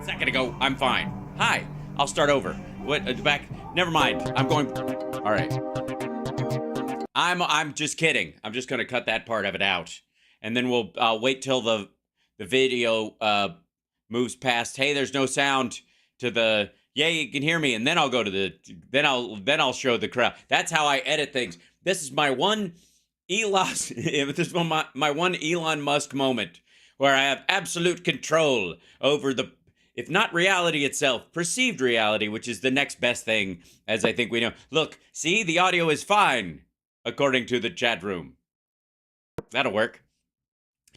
second ago. I'm fine. Hi. I'll start over. What? Back? Never mind. I'm going. All right. I'm just kidding. I'm just gonna cut that part of it out, and then we'll wait till the video moves past. Hey, there's no sound to the. Yeah, you can hear me, and then I'll go to the. Then I'll show the crowd. That's how I edit things. This is my one Elon. This is my one Elon Musk moment where I have absolute control over the, if not reality itself, perceived reality, which is the next best thing, as I think we know. Look, see, the audio is fine, according to the chat room. That'll work.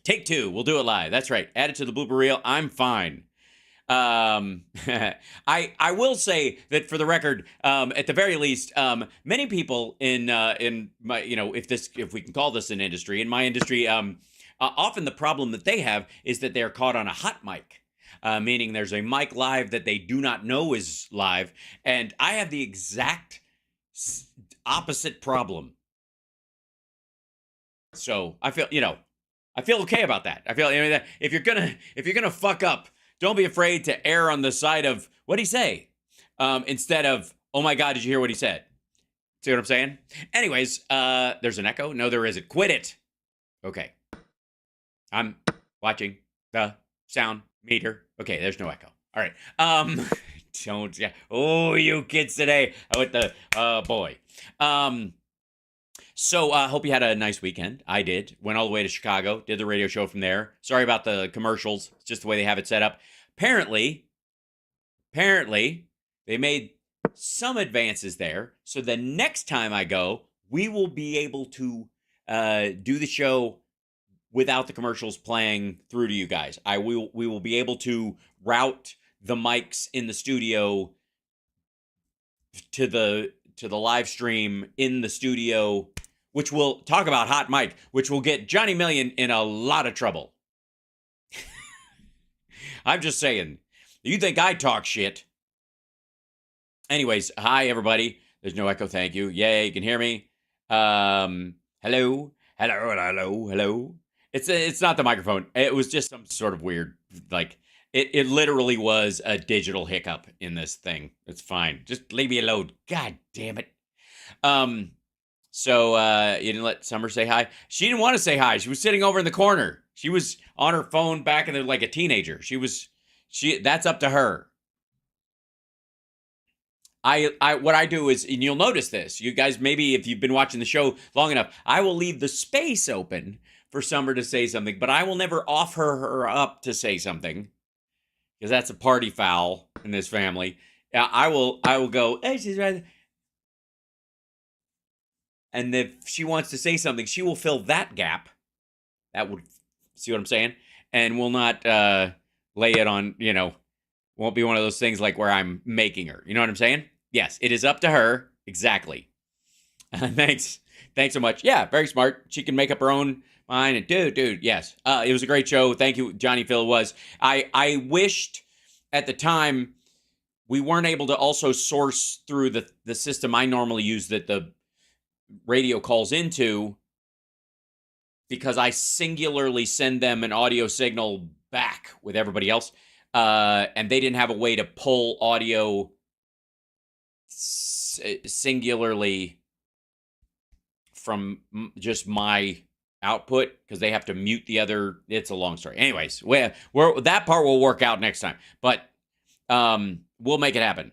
Take two. We'll do it live. That's right. Add it to the blooper reel. I'm fine. I will say that for the record, at the very least, many people in my, if we can call this an industry, in my industry, often the problem that they have is that they're caught on a hot mic. Meaning there's a mic live that they do not know is live, and I have the exact opposite problem. So I feel okay about that. I feel that if you're gonna fuck up, don't be afraid to err on the side of what'd he say, instead of, oh my God, did you hear what he said? See what I'm saying? Anyways, there's an echo. No, there isn't. Quit it. Okay. I'm watching the sound meter. Okay, there's no echo. All right. Don't. Yeah. Oh, you kids today with the boy. So hope you had a nice weekend. I did. Went all the way to Chicago. Did the radio show from there. Sorry about the commercials. It's just the way they have it set up. Apparently, they made some advances there. So the next time I go, we will be able to do the show without the commercials playing through to you guys. We will be able to route the mics in the studio to the live stream in the studio, which will talk about hot mic, which will get Johnny Million in a lot of trouble. I'm just saying. You think I talk shit? Anyways, hi everybody. There's no echo, thank you. Yay, you can hear me. Hello. It's not the microphone. It was just some sort of weird, like, it literally was a digital hiccup in this thing. It's fine. Just leave me alone. God damn it. So you didn't let Summer say hi? She didn't want to say hi. She was sitting over in the corner. She was on her phone back in there like a teenager. That's up to her. What I do is, and you'll notice this, you guys, maybe if you've been watching the show long enough, I will leave the space open for Summer to say something, but I will never offer her up to say something, because that's a party foul in this family. I will go, hey, she's right. And if she wants to say something, she will fill that gap. That would, see what I'm saying? And will not lay it on, won't be one of those things like where I'm making her. You know what I'm saying? Yes, it is up to her. Exactly. Thanks so much. Yeah, very smart. She can make up her own mind. And dude, yes. It was a great show. Thank you, Johnny Phil. Was. I wished at the time we weren't able to also source through the system I normally use that the radio calls into, because I singularly send them an audio signal back with everybody else, and they didn't have a way to pull audio singularly from just my output, because they have to mute the other. It's a long story. Anyways, that part will work out next time, but we'll make it happen.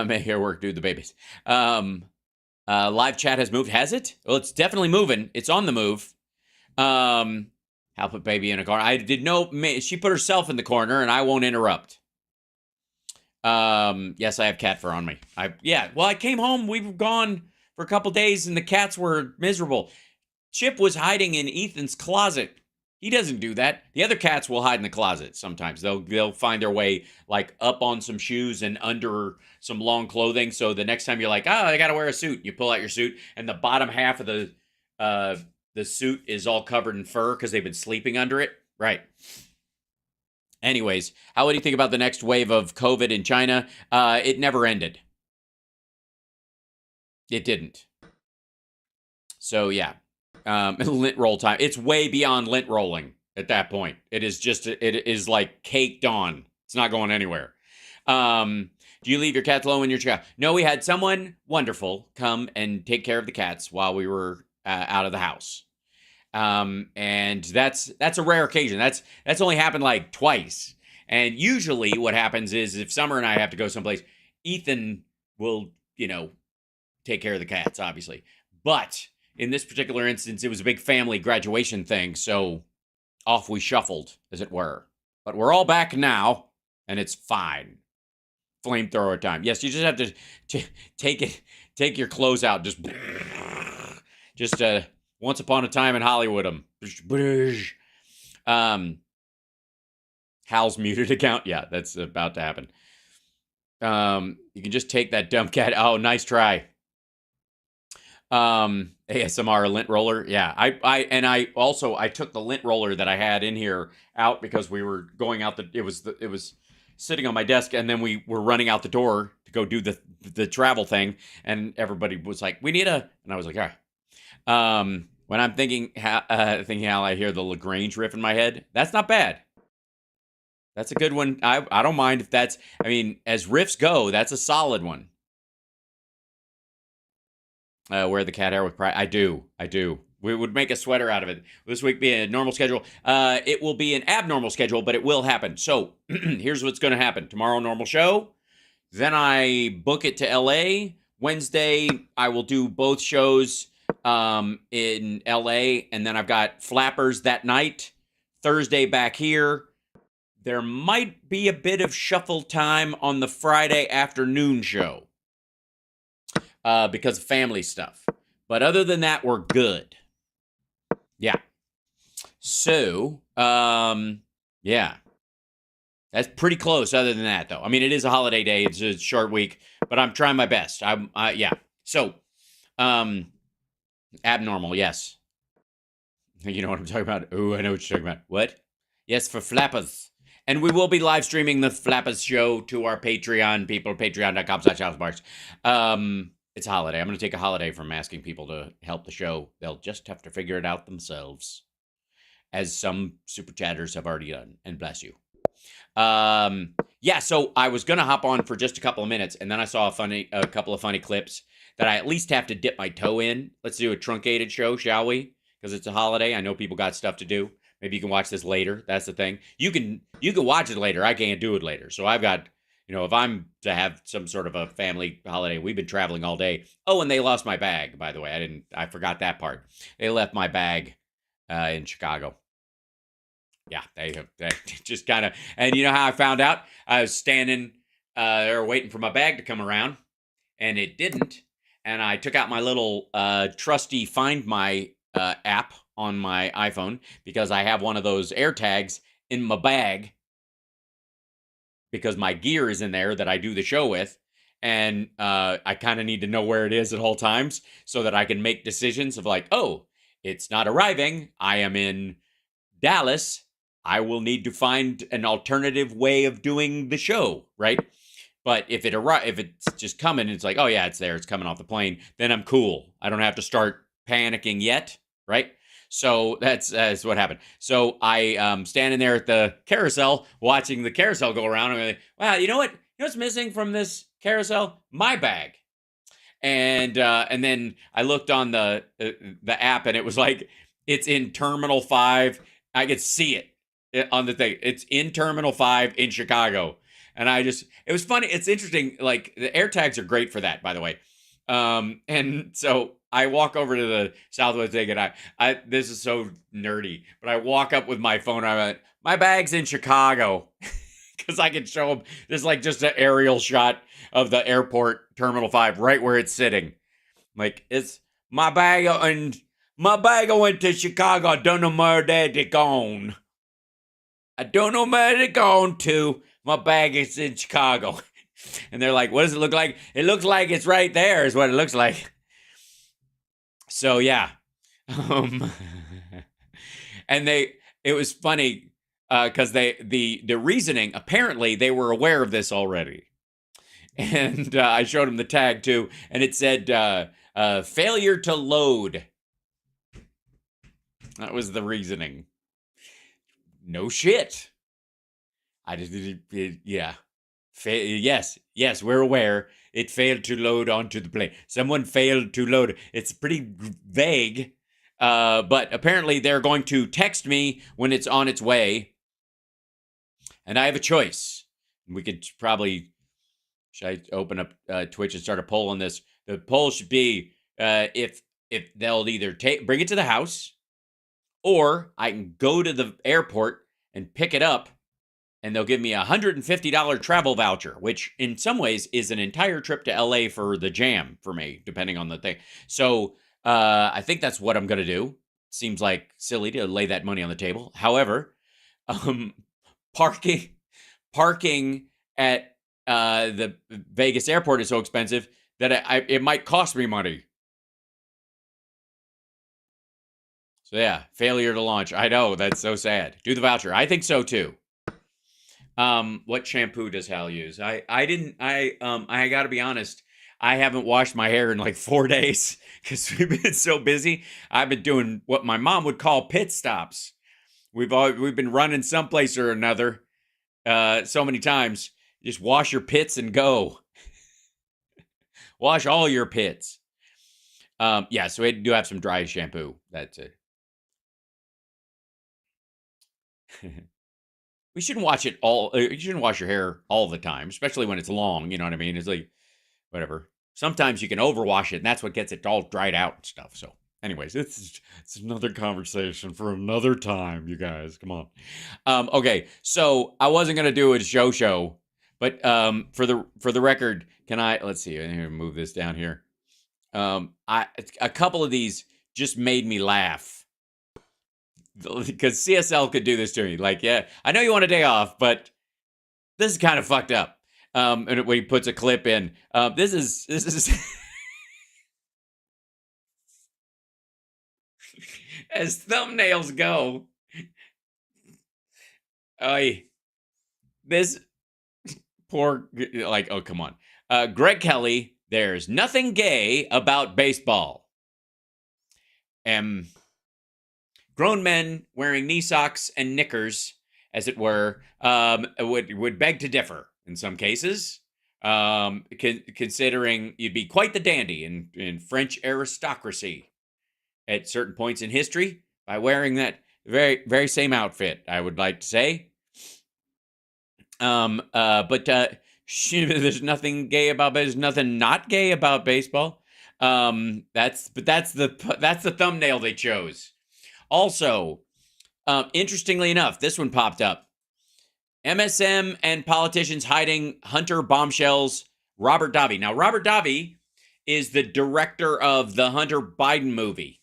Make your work, dude. The babies. Live chat has moved. Has it? Well, it's definitely moving. It's on the move. I'll put baby in a corner. I did know she put herself in the corner, and I won't interrupt. Yes, I have cat fur on me. Well, I came home. We were gone for a couple days, and the cats were miserable. Chip was hiding in Ethan's closet. He doesn't do that. The other cats will hide in the closet sometimes. They'll find their way like up on some shoes and under some long clothing. So the next time you're like, I got to wear a suit, you pull out your suit, and the bottom half of the suit is all covered in fur because they've been sleeping under it. Right. Anyways, what do you think about the next wave of COVID in China? It never ended. It didn't. So yeah. Lint roll time. It's way beyond lint rolling at that point. It is like caked on. It's not going anywhere. Do you leave your cats alone in your child? No, we had someone wonderful come and take care of the cats while we were out of the house. And that's a rare occasion. That's only happened like twice. And usually what happens is if Summer and I have to go someplace, Ethan will, take care of the cats, obviously. But in this particular instance, it was a big family graduation thing, so off we shuffled, as it were. But we're all back now, and it's fine. Flamethrower time. Yes, you just have to take your clothes out, just once upon a time in Hollywood them. Hal's muted account. Yeah, that's about to happen. You can just take that dumb cat. Oh, nice try. ASMR lint roller. Yeah, I took the lint roller that I had in here out because we were going out it was sitting on my desk, and then we were running out the door to go do the travel thing, and everybody was like, "We need a," and I was like, "All right." When I'm thinking how I hear the LaGrange riff in my head, that's not bad. That's a good one. I don't mind if that's. I mean, as riffs go, that's a solid one. Wear the cat hair with pride. I do. We would make a sweater out of it. This week be a normal schedule. It will be an abnormal schedule, but it will happen. So here's what's going to happen. Tomorrow, normal show. Then I book it to LA. Wednesday, I will do both shows in LA. And then I've got Flappers that night. Thursday back here. There might be a bit of shuffle time on the Friday afternoon show. Because of family stuff. But other than that, we're good. Yeah. So, yeah. That's pretty close other than that, though. I mean, it is a holiday day. It's a short week. But I'm trying my best. Yeah. So, abnormal, yes. You know what I'm talking about? Oh, I know what you're talking about. What? Yes, for Flappers. And we will be live streaming the Flappers show to our Patreon people, patreon.com/housebars. It's a holiday. I'm going to take a holiday from asking people to help the show. They'll just have to figure it out themselves, as some super chatters have already done. And bless you. Yeah, so I was going to hop on for just a couple of minutes, and then I saw a couple of funny clips that I at least have to dip my toe in. Let's do a truncated show, shall we? Because it's a holiday. I know people got stuff to do. Maybe you can watch this later. That's the thing. You can watch it later. I can't do it later. So I've got, if I'm to have some sort of a family holiday, we've been traveling all day. Oh, and they lost my bag, by the way. I forgot that part. They left my bag in Chicago. Yeah, they just kind of, and you know how I found out? I was standing there waiting for my bag to come around, and it didn't. And I took out my little trusty Find My app on my iPhone, because I have one of those AirTags in my bag because my gear is in there that I do the show with. And I kind of need to know where it is at all times so that I can make decisions of like, oh, it's not arriving. I am in Dallas. I will need to find an alternative way of doing the show, right? But if it's just coming, it's like, oh yeah, it's there. It's coming off the plane. Then I'm cool. I don't have to start panicking yet, right? So that's what happened. So I standing there at the carousel, watching the carousel go around. I'm like, wow, you know what? You know what's missing from this carousel? My bag. And then I looked on the app, and it was like, it's in Terminal 5. I could see it on the thing. It's in Terminal 5 in Chicago. And it was funny. It's interesting. Like, the AirTags are great for that, by the way. And so I walk over to the Southwest thing, and I this is so nerdy, but I walk up with my phone. I'm like, my bag's in Chicago, because I can show them. There's like just an aerial shot of the airport Terminal 5 right where it's sitting. Like, it's my bag, and my bag went to Chicago. I don't know where they gone. I don't know where they gone to. My bag is in Chicago. And they're like, what does it look like? It looks like it's right there is what it looks like. So, yeah. And it was funny because the reasoning, apparently they were aware of this already. And I showed them the tag too, and it said, failure to load. That was the reasoning. No shit. I just yeah. Yes, we're aware. It failed to load onto the plane. Someone failed to load. It's pretty vague, but apparently they're going to text me when it's on its way, and I have a choice. We could probably, should I open up Twitch and start a poll on this? The poll should be if they'll either bring it to the house, or I can go to the airport and pick it up, and they'll give me a $150 travel voucher, which in some ways is an entire trip to LA for the jam for me, depending on the thing. So I think that's what I'm going to do. Seems like silly to lay that money on the table. However, um, parking at the Vegas airport is so expensive that it might cost me money. So yeah, failure to launch. I know, that's so sad. Do the voucher. I think so too. What shampoo does Hal use? I gotta be honest. I haven't washed my hair in like 4 days because we've been so busy. I've been doing what my mom would call pit stops. We've been running someplace or another so many times. Just wash your pits and go. Wash all your pits. Yeah, so we do have some dry shampoo. That's it. We shouldn't watch it all. You shouldn't wash your hair all the time, especially when it's long. You know what I mean? It's like, whatever. Sometimes you can overwash it, and that's what gets it all dried out and stuff. So, anyways, it's another conversation for another time, you guys. Come on. Okay, so I wasn't gonna do a show, but for the record, can I? Let's see. I'm gonna move this down here. A couple of these just made me laugh. Because CSL could do this to me. Like, yeah, I know you want a day off, but this is kind of fucked up. And when he puts a clip in, this is as thumbnails go. This poor, like, oh, come on. Greg Kelly, there's nothing gay about baseball. Grown men wearing knee socks and knickers, as it were, would beg to differ in some cases, considering you'd be quite the dandy in French aristocracy at certain points in history by wearing that very, very same outfit, I would like to say. But there's nothing gay about it. There's nothing not gay about baseball. That's the thumbnail they chose. Also, interestingly enough, this one popped up. MSM and politicians hiding Hunter bombshells. Robert Davi. Now, Robert Davi is the director of the Hunter Biden movie.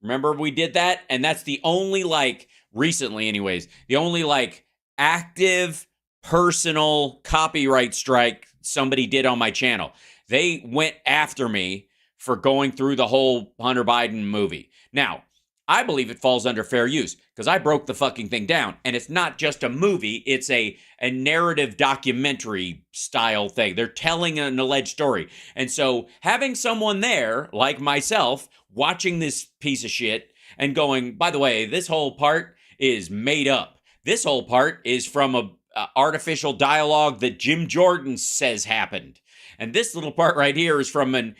Remember we did that? And that's the only, like, recently anyways, the only, like, active personal copyright strike somebody did on my channel. They went after me for going through the whole Hunter Biden movie. Now, I believe it falls under fair use because I broke the fucking thing down. And it's not just a movie, it's a narrative documentary style thing. They're telling an alleged story. And so having someone there, like myself, watching this piece of shit and going, by the way, this whole part is made up. This whole part is from a artificial dialogue that Jim Jordan says happened. And this little part right here is from an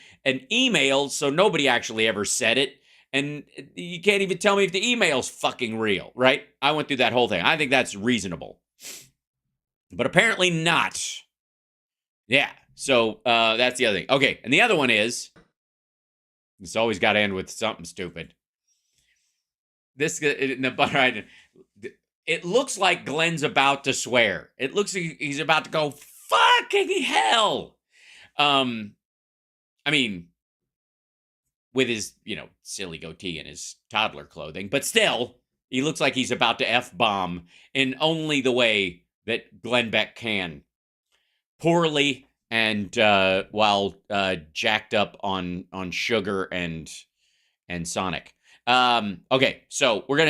email, so nobody actually ever said it. And you can't even tell me if the email's fucking real, right? I went through that whole thing. I think that's reasonable. But apparently not. Yeah, so that's the other thing. Okay, and the other one is, it's always got to end with something stupid. It looks like Glenn's about to swear. It looks like he's about to go fucking hell. I mean, with his, silly goatee and his toddler clothing. But still, he looks like he's about to F-bomb in only the way that Glenn Beck can. Poorly and while jacked up on sugar and Sonic. Okay, so we'll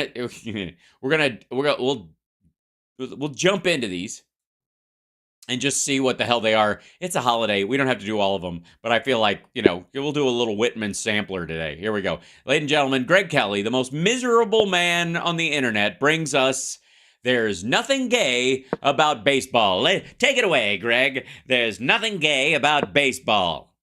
jump into these and just see what the hell they are. It's a holiday. We don't have to do all of them, but I feel like, we'll do a little Whitman sampler today. Here we go. Ladies and gentlemen, Greg Kelly, the most miserable man on the internet, brings us There's nothing gay about baseball. Take it away, Greg. There's nothing gay about baseball.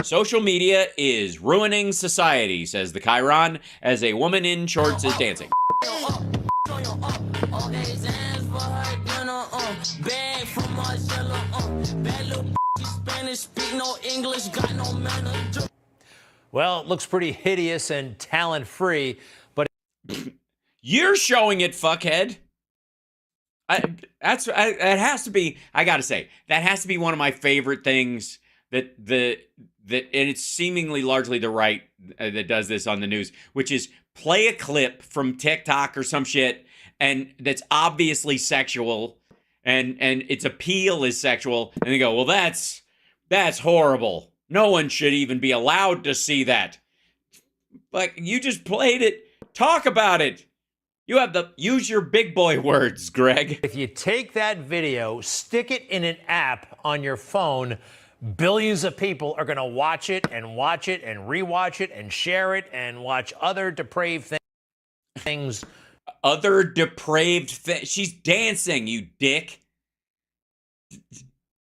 Social media is ruining society, says the Chiron, as a woman in shorts is dancing. Well, it looks pretty hideous and talent-free, but you're showing it, fuckhead. That has to be. I gotta say, that has to be one of my favorite things. And it's seemingly largely the right that does this on the news, which is play a clip from TikTok or some shit, and that's obviously sexual, and its appeal is sexual, and they go, well, that's horrible. No one should even be allowed to see that. Like, you just played it. Talk about it. You have use your big boy words, Greg. If you take that video, stick it in an app on your phone, billions of people are going to watch it and rewatch it and share it and watch other depraved things. Other depraved things. She's dancing, you dick.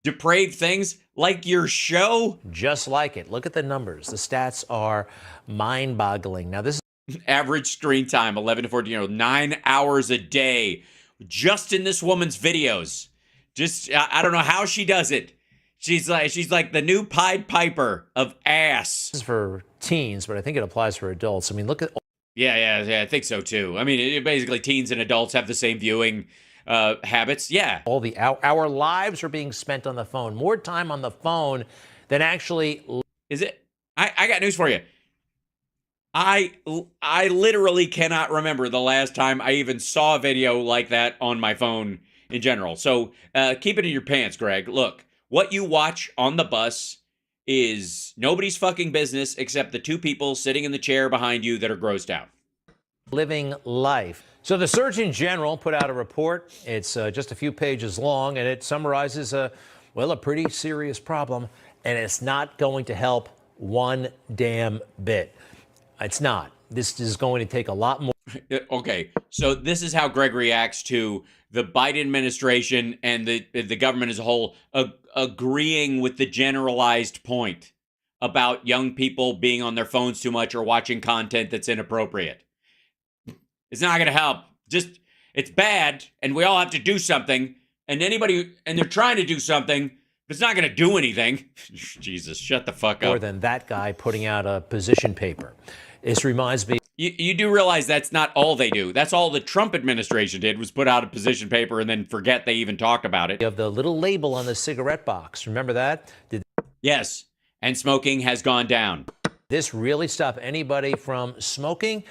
Depraved things like your show? Just like it. Look at the numbers. The stats are mind-boggling. Now, this is average screen time, 11 to 14, 9 hours a day, just in this woman's videos. Just, I don't know how she does it. She's like the new Pied Piper of ass. This is for teens, but I think it applies for adults. I mean, look at... Yeah, I think so too. I mean, basically teens and adults have the same viewing habits. Yeah. All our lives are being spent on the phone. More time on the phone than actually... Is it? I got news for you. I literally cannot remember the last time I even saw a video like that on my phone in general. So keep it in your pants, Greg. Look, what you watch on the bus is nobody's fucking business except the two people sitting in the chair behind you that are grossed out. Living life. So the Surgeon General put out a report. It's just a few pages long, and it summarizes a pretty serious problem, and it's not going to help one damn bit. It's not. This is going to take a lot more. Okay, so this is how Greg reacts to the Biden administration and the government as a whole agreeing with the generalized point about young people being on their phones too much or watching content that's inappropriate. It's not going to help. Just, it's bad, and we all have to do something. And they're trying to do something, but it's not going to do anything. Jesus, shut the fuck up. More than that guy putting out a position paper. This reminds me. You do realize that's not all they do. That's all the Trump administration did was put out a position paper and then forget they even talked about it. Of the little label on the cigarette box. Remember that? Yes. And smoking has gone down. This really stop anybody from smoking?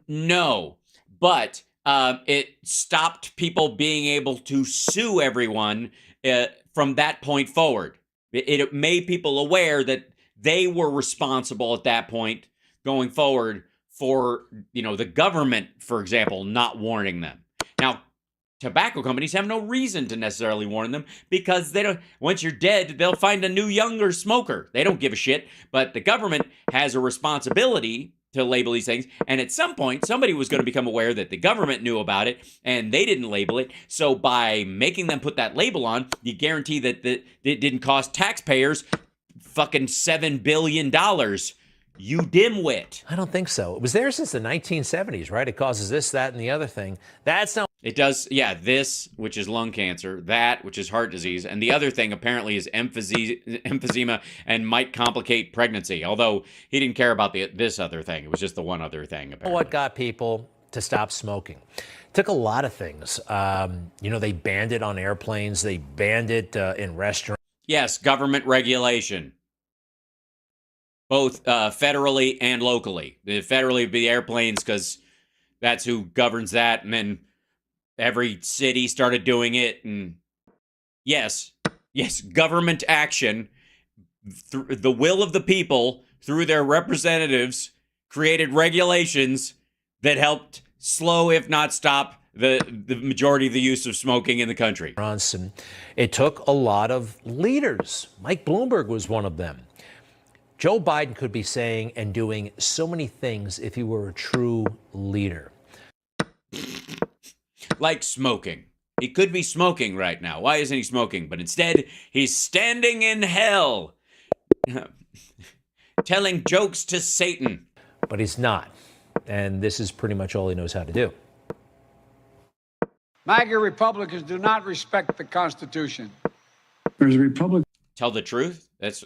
No. But it stopped people being able to sue everyone from that point forward. It made people aware that they were responsible at that point going forward for, the government, for example, not warning them. Now, tobacco companies have no reason to necessarily warn them because they don't. Once you're dead, they'll find a new younger smoker. They don't give a shit. But the government has a responsibility to label these things. And at some point, somebody was going to become aware that the government knew about it and they didn't label it. So by making them put that label on, you guarantee that it didn't cost taxpayers fucking $7 billion. You dimwit. I don't think so. It was there since the 1970s, right? It causes this, that, and the other thing. That's not. It does, yeah, this, which is lung cancer, that, which is heart disease, and the other thing apparently is emphysema and might complicate pregnancy, although he didn't care about this other thing. It was just the one other thing, apparently. What got people to stop smoking? It took a lot of things. They banned it on airplanes. They banned it in restaurants. Yes, government regulation. Both federally and locally. Federally would be the airplanes because that's who governs that. And then every city started doing it. And yes, government action, the will of the people through their representatives created regulations that helped slow, if not stop, the majority of the use of smoking in the country. It took a lot of leaders. Mike Bloomberg was one of them. Joe Biden could be saying and doing so many things if he were a true leader. like smoking. He could be smoking right now. Why isn't he smoking? But instead, he's standing in hell, telling jokes to Satan. But he's not. And this is pretty much all he knows how to do. MAGA Republicans do not respect the Constitution. There's a Republican Tell the truth. That's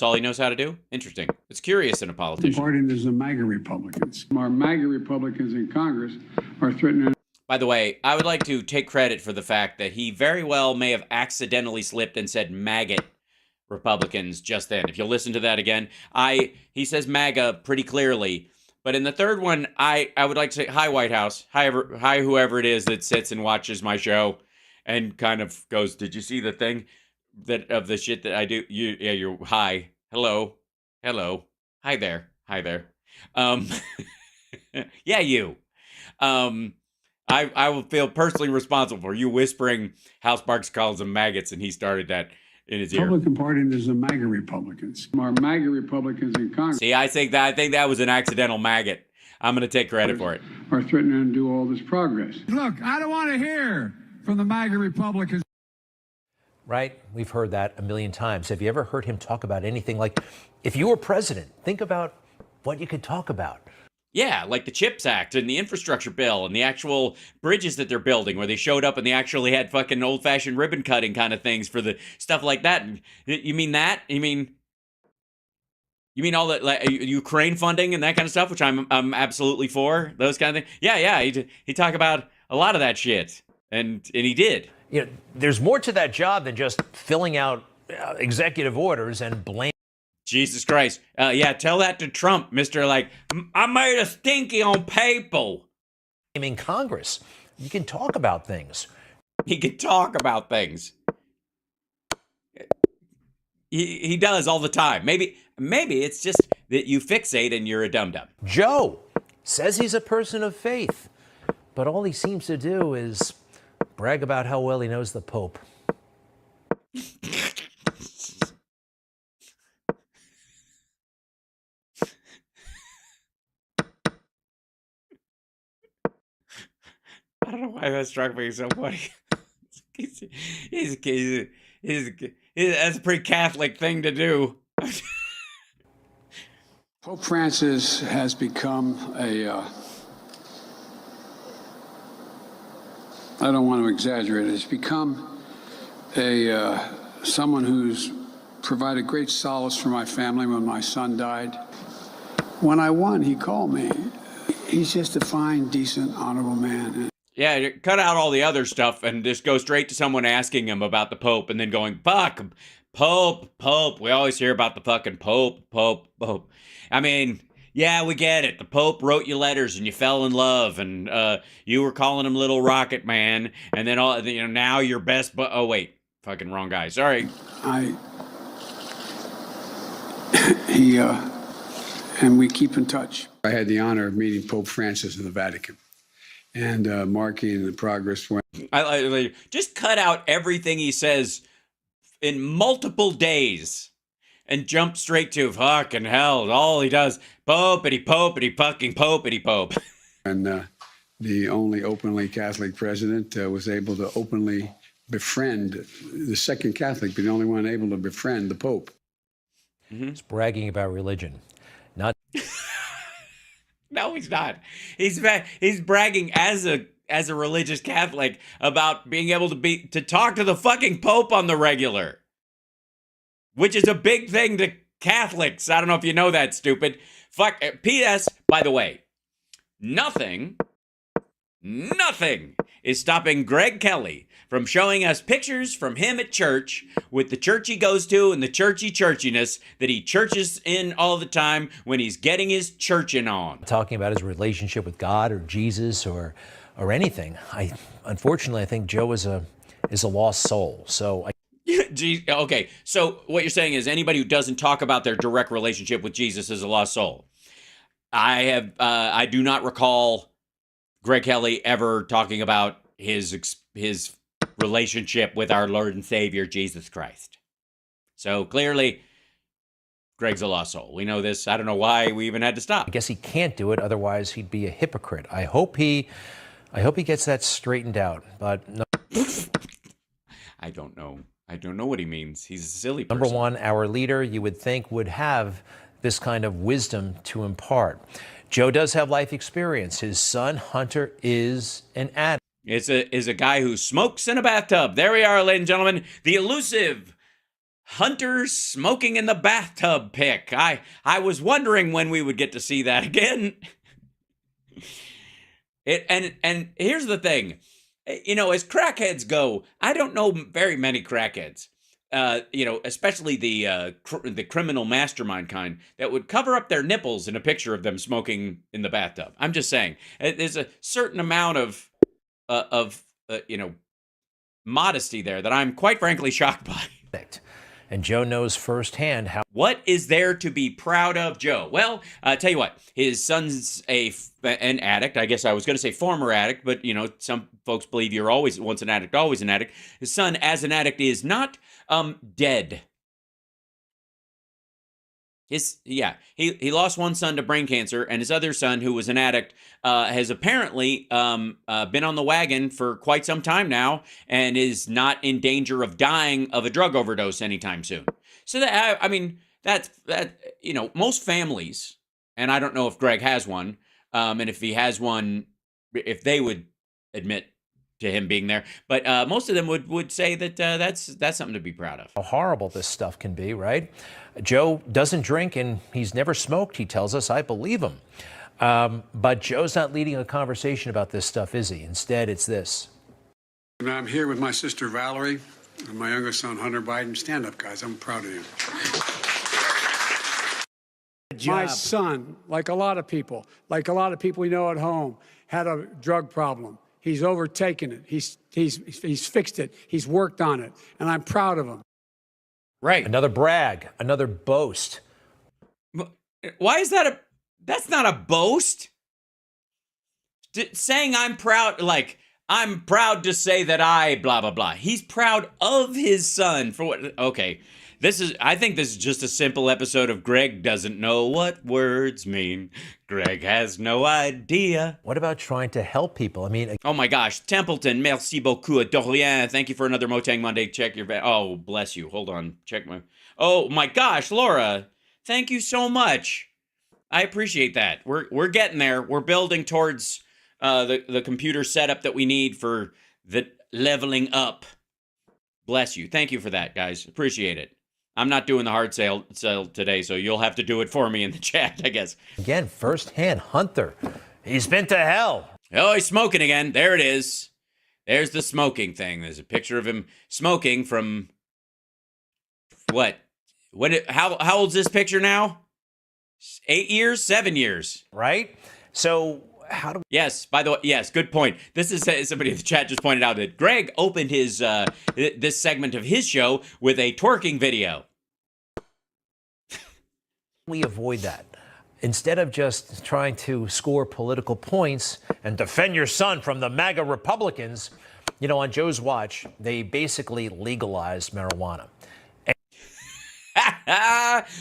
all he knows how to do. Interesting. It's curious in a politician. Party, and there's the MAGA Republicans. Our MAGA Republicans in Congress are threatening. By the way, I would like to take credit for the fact that he very well may have accidentally slipped and said maggot Republicans just then. If you'll listen to that again, he says MAGA pretty clearly. But in the third one, I would like to say, hi, White House. Hi, whoever it is that sits and watches my show and kind of goes, did you see the thing of the shit that I do? You're hi. Hello. Hi there. Yeah, you. I will feel personally responsible for you whispering Hal Sparks calls them maggots, and he started that in his ear. Republican Party, and there's the MAGA Republicans. Our MAGA Republicans in Congress. See, I think that was an accidental maggot. I'm going to take credit for it. Are threatening to do all this progress. Look, I don't want to hear from the MAGA Republicans. Right? We've heard that a million times. Have you ever heard him talk about anything like, if you were president, think about what you could talk about? Yeah, like the CHIPS Act and the infrastructure bill and the actual bridges that they're building where they showed up and they actually had fucking old-fashioned ribbon cutting kind of things for the stuff like that. You mean that? You mean all that, like, Ukraine funding and that kind of stuff, which I'm absolutely for, those kind of things? Yeah, he talked about a lot of that shit, and he did. You know, there's more to that job than just filling out executive orders and blame. Jesus Christ. Yeah, tell that to Trump, Mr. Like, I made a stinky on people. In Congress, you can talk about things. He can talk about things. He does all the time. Maybe it's just that you fixate and you're a dum-dum. Joe says he's a person of faith, but all he seems to do is brag about how well he knows the Pope. I don't know why that struck me so funny. That's a pretty Catholic thing to do. Pope Francis has become I don't want to exaggerate it. He's become someone who's provided great solace for my family when my son died. When I won, he called me. He's just a fine, decent, honorable man. Yeah, cut out all the other stuff and just go straight to someone asking him about the Pope and then going, fuck, Pope. We always hear about the fucking Pope. I mean, yeah, we get it. The Pope wrote you letters and you fell in love and you were calling him Little Rocket Man. And then now you're best. Oh, wait, fucking wrong guy. Sorry. And we keep in touch. I had the honor of meeting Pope Francis in the Vatican and marking the progress. I just cut out everything he says in multiple days and jump straight to fucking hell. All he does, popity fucking popity pope. And the only openly Catholic president was able to openly befriend the second Catholic, but the only one able to befriend the Pope. Mm-hmm. He's bragging about religion, not. No, he's not. He's bragging as a religious Catholic about being able to talk to the fucking Pope on the regular, which is a big thing to Catholics. I don't know if you know that, stupid. Fuck. P.S. By the way, nothing is stopping Greg Kelly from showing us pictures from him at church with the church he goes to and the churchiness that he churches in all the time when he's getting his churching on. Talking about his relationship with God or Jesus or anything. Unfortunately, I think Joe is a lost soul. So okay, so what you're saying is anybody who doesn't talk about their direct relationship with Jesus is a lost soul. I do not recall Greg Kelly ever talking about his relationship with our Lord and Savior, Jesus Christ. So clearly, Greg's a lost soul. We know this. I don't know why we even had to stop. I guess he can't do it. Otherwise, he'd be a hypocrite. I hope he I hope he gets that straightened out. But no. I don't know. I don't know what he means. He's a silly person. Number one, our leader, you would think, would have this kind of wisdom to impart. Joe does have life experience. His son, Hunter, is an addict. Is a guy who smokes in a bathtub. There we are, ladies and gentlemen. The elusive Hunter smoking in the bathtub pic. I was wondering when we would get to see that again. And here's the thing. You know, as crackheads go, I don't know very many crackheads. You know, especially the criminal mastermind kind that would cover up their nipples in a picture of them smoking in the bathtub. I'm just saying, there's a certain amount of you know, modesty there that I'm quite frankly shocked by. And Joe knows firsthand how. What is there to be proud of, Joe? Well, tell you what, his son's an addict. I guess I was going to say former addict, but, you know, some folks believe you're always, once an addict, always an addict. His son, as an addict, is not dead. He lost one son to brain cancer, and his other son, who was an addict, has apparently been on the wagon for quite some time now and is not in danger of dying of a drug overdose anytime soon. So that, I mean, that you know, most families, and I don't know if Greg has one, and if he has one, if they would admit to him being there, but most of them would say that that's something to be proud of. How horrible this stuff can be, right? Joe doesn't drink and he's never smoked, he tells us. I believe him. But Joe's not leading a conversation about this stuff, is he? Instead, it's this. And I'm here with my sister Valerie and my youngest son Hunter Biden. Stand up, guys. I'm proud of you. My son, like a lot of people we know at home, had a drug problem. He's overtaken it. He's fixed it. He's worked on it, and I'm proud of him. Right. Another brag, another boast. Why is that that's not a boast? Saying I'm proud, like, I'm proud to say that I blah, blah, blah. He's proud of his son for what? Okay. I think this is just a simple episode of Greg doesn't know what words mean. Greg has no idea. What about trying to help people? I mean, oh my gosh, Templeton, merci beaucoup, de rien. Thank you for another Motang Monday. Check your, oh, bless you. Hold on, check my, oh my gosh, Laura, thank you so much. I appreciate that. We're getting there. We're building towards the computer setup that we need for the leveling up. Bless you. Thank you for that, guys. Appreciate it. I'm not doing the hard sale today, so you'll have to do it for me in the chat, I guess. Again, firsthand, Hunter. He's been to hell. Oh, he's smoking again. There it is. There's the smoking thing. There's a picture of him smoking from what? How old's this picture now? 8 years? 7 years. Right? So how do we... Yes, by the way, yes, good point. This is somebody in the chat just pointed out that Greg opened his this segment of his show with a twerking video. We avoid that. Instead of just trying to score political points and defend your son from the MAGA Republicans, you know, on Joe's watch, they basically legalized marijuana.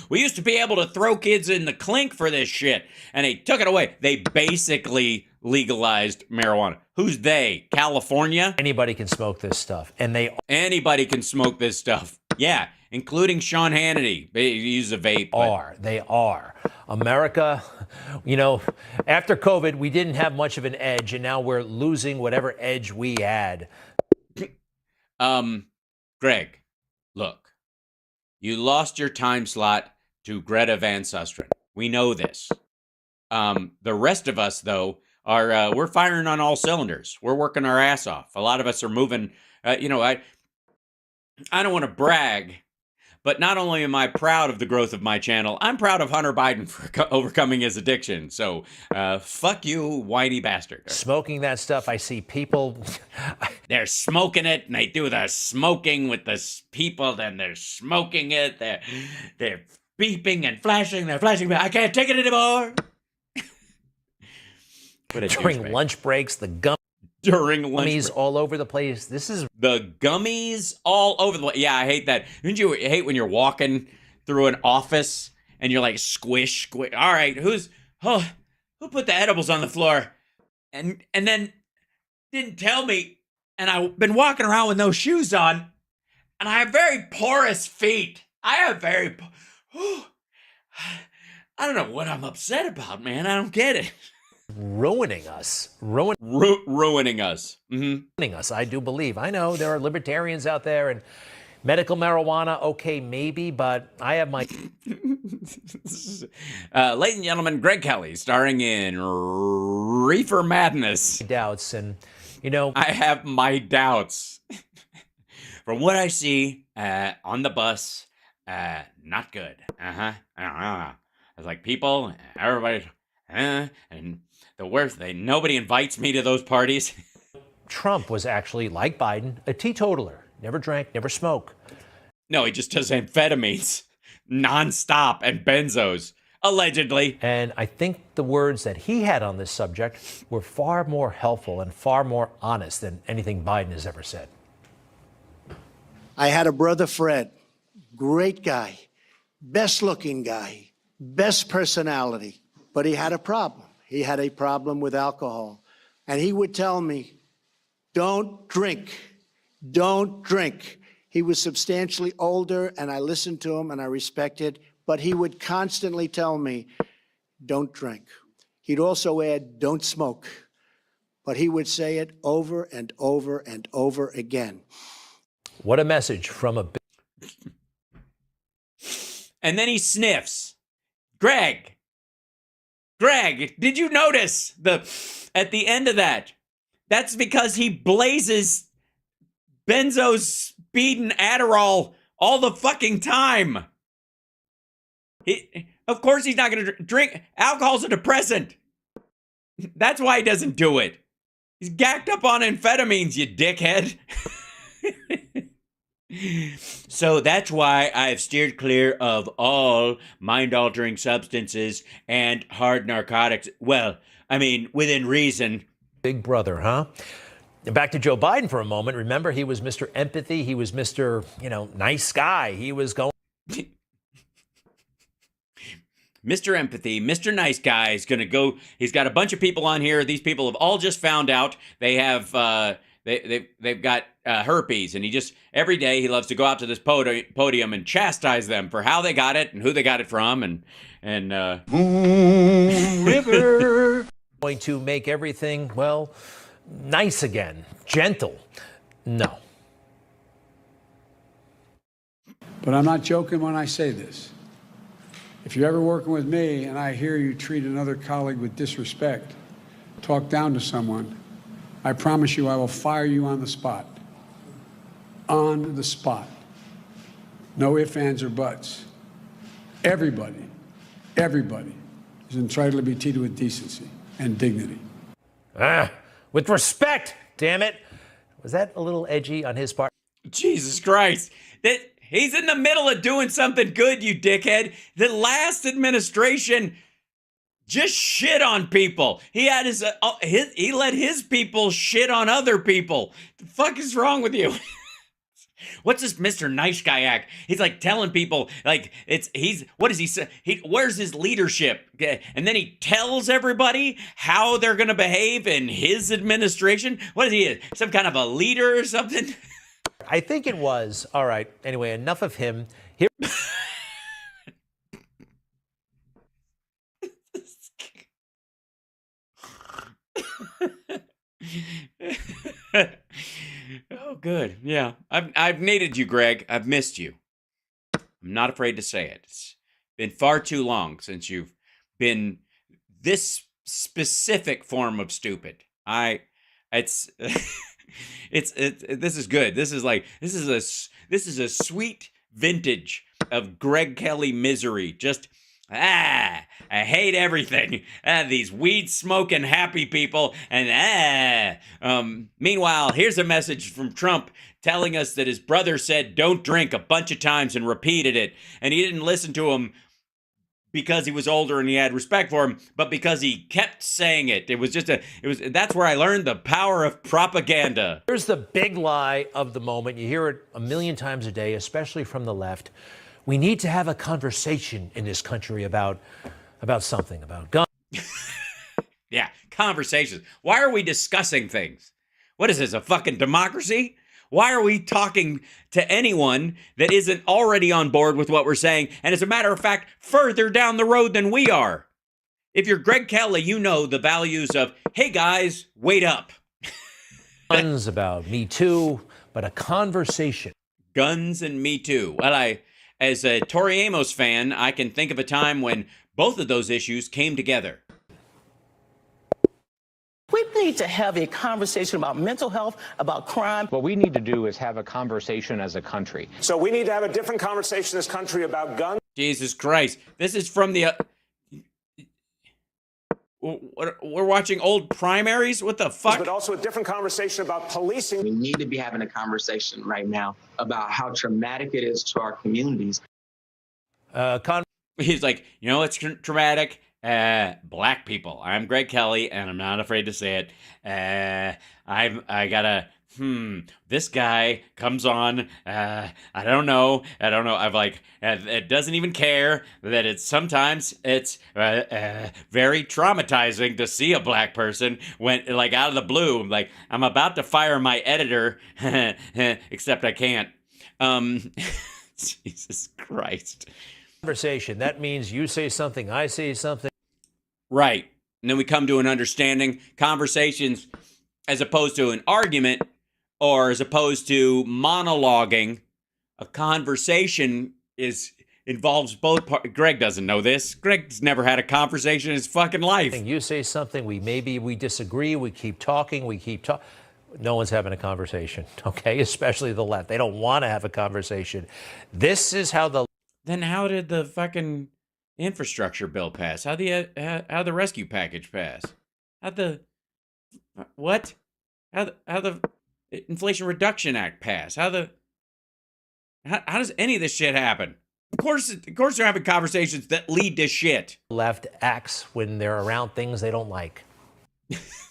We used to be able to throw kids in the clink for this shit, and they took it away. They basically legalized marijuana. Who's they? California? Anybody can smoke this stuff, and anybody can smoke this stuff. Yeah, including Sean Hannity. He uses a vape. They are. America, you know, after COVID, we didn't have much of an edge, and now we're losing whatever edge we had. Greg, look. You lost your time slot to Greta Van Susteren. We know this. The rest of us, though, are we're firing on all cylinders. We're working our ass off. A lot of us are moving. You know, I don't want to brag, but not only am I proud of the growth of my channel, I'm proud of Hunter Biden for overcoming his addiction. So, fuck you, whiny bastard. Smoking that stuff, I see people... They're smoking it, and they do the smoking with the people, then they're smoking it, they're beeping and flashing, they're flashing, I can't take it anymore! During lunch breaks, the gummies all over the place. This is... The gummies all over the place. Yeah, I hate that. Don't you hate when you're walking through an office, and you're like, squish, squish. All right, who put the edibles on the floor? And then... didn't tell me, and I've been walking around with no shoes on, and I have very porous feet. I have very, I don't know what I'm upset about, man. I don't get it. Ruining us. Ruining us. Ruining us, I do believe. I know there are libertarians out there, and medical marijuana, okay, maybe, but I have my Ladies and gentlemen, Greg Kelly, starring in Reefer Madness. doubts, and, you know, I have my doubts. From what I see on the bus, not good. I was like, people, everybody, and the worst, nobody invites me to those parties. Trump was actually, like Biden, a teetotaler. Never drank, never smoked. No, he just does amphetamines nonstop and benzos, allegedly. And I think the words that he had on this subject were far more helpful and far more honest than anything Biden has ever said. I had a brother, Fred, great guy, best looking guy, best personality, but he had a problem. He had a problem with alcohol. And he would tell me, don't drink, don't drink. He was substantially older, and I listened to him and I respected, but he would constantly tell me, don't drink. He'd also add, don't smoke. But he would say it over and over and over again. What a message from a... And then he sniffs. Greg, did you notice at the end of that? That's because he blazes benzos, speed, and Adderall all the fucking time. Of course he's not going to drink. Alcohol's a depressant. That's why he doesn't do it. He's gacked up on amphetamines, you dickhead. So that's why I've steered clear of all mind-altering substances and hard narcotics. Well, I mean, within reason. Big brother, huh? And back to Joe Biden for a moment. Remember, he was Mr. Empathy. He was Mr., nice guy. He was going... Mr. Empathy, Mr. Nice Guy is going to go. He's got a bunch of people on here. These people have all just found out they have they've got herpes, and he just every day he loves to go out to this podium and chastise them for how they got it and who they got it from, and Moon River going to make everything nice again, gentle. No. But I'm not joking when I say this. If you're ever working with me and I hear you treat another colleague with disrespect, talk down to someone, I promise you I will fire you on the spot. On the spot. No ifs, ands, or buts. Everybody is entitled to be treated with decency and dignity. With respect, damn it. Was that a little edgy on his part? Jesus Christ. He's in the middle of doing something good, you dickhead. The last administration just shit on people. He had he let his people shit on other people. The fuck is wrong with you? What's this Mr. Nice Guy act? He's like telling people what does he say? Where's his leadership? And then he tells everybody how they're going to behave in his administration. What is he? Some kind of a leader or something? I think it was. All right. Anyway, enough of him. Here. Oh, good. Yeah. I've needed you, Greg. I've missed you. I'm not afraid to say it. It's been far too long since you've been this specific form of stupid. This is good. This is a sweet vintage of Greg Kelly misery. Just I hate everything. These weed smoking happy people. And meanwhile, here's a message from Trump telling us that his brother said don't drink a bunch of times and repeated it, and he didn't listen to him because he was older and he had respect for him, but because he kept saying it. That's where I learned the power of propaganda. Here's the big lie of the moment. You hear it a million times a day, especially from the left. We need to have a conversation in this country about something, about guns. Yeah, conversations. Why are we discussing things? What is this, a fucking democracy? Why are we talking to anyone that isn't already on board with what we're saying, and as a matter of fact, further down the road than we are? If you're Greg Kelly, you know the values of, hey guys, wait up. Guns about Me Too, but a conversation. Guns and Me Too. Well, as a Tori Amos fan, I can think of a time when both of those issues came together. We need to have a conversation about mental health, about crime. What we need to do is have a conversation as a country. So we need to have a different conversation in this country about guns. Jesus Christ. This is from the... we're watching old primaries? What the fuck? But also a different conversation about policing. We need to be having a conversation right now about how traumatic it is to our communities. He's like, you know what's traumatic? Black people. I'm Greg Kelly, and I'm not afraid to say it. I gotta, this guy comes on, I don't know. I'm like, it doesn't even care that sometimes it's very traumatizing to see a black person when, like, out of the blue. Like, I'm about to fire my editor, except I can't. Jesus Christ. Conversation. That means you say something, I say something. Right. And then we come to an understanding. Conversations, as opposed to an argument, or as opposed to monologuing, a conversation involves both parts. Greg doesn't know this. Greg's never had a conversation in his fucking life. You say something, we disagree, we keep talking, No one's having a conversation, okay? Especially the left. They don't want to have a conversation. This is how Then how did the fucking infrastructure bill pass? How the rescue package pass? How the Inflation Reduction Act pass? How does any of this shit happen? Of course they're having conversations that lead to shit. left acts when they're around things they don't like.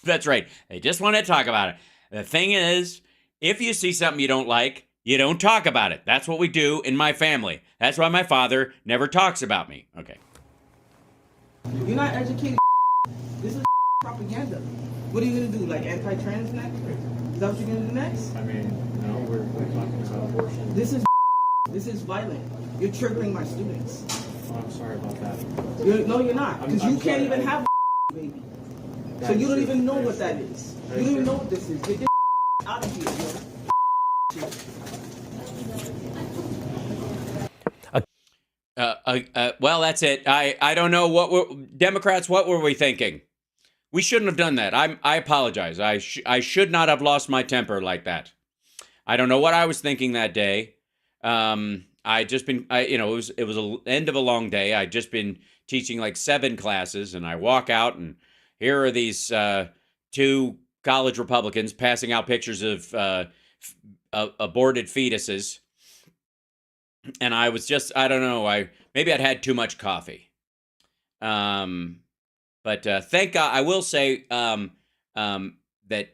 That's right. They just want to talk about it. The thing is, if you see something you don't like, you don't talk about it. That's what we do in my family. That's why my father never talks about me. Okay. You're not educated. This is propaganda. What are you going to do? Like anti-trans next? Is that what you're going to do next? I mean, no, we're talking about abortion. This is violent. You're triggering my students. Oh, I'm sorry about that. No, you're not. Because you can't even have a baby. So you don't even know what that is. You don't even know what this is. Get this out of here, man. Well, that's it. I don't know Democrats, what were we thinking? We shouldn't have done that. I apologize. I should not have lost my temper like that. I don't know what I was thinking that day. It was the end of a long day. I'd just been teaching like 7 classes, and I walk out, and here are these 2 college Republicans passing out pictures of aborted fetuses. And I was just, I don't know, maybe I'd had too much coffee. But thank God, I will say that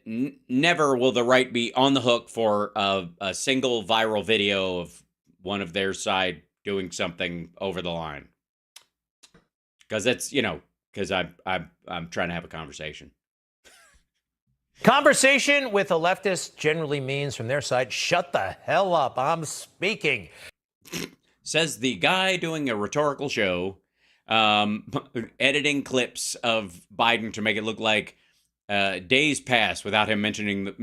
never will the right be on the hook for a single viral video of one of their side doing something over the line. Because that's, because I'm trying to have a conversation. Conversation with a leftist generally means from their side, shut the hell up, I'm speaking. Says the guy doing a rhetorical show, editing clips of Biden to make it look like days pass without him mentioning,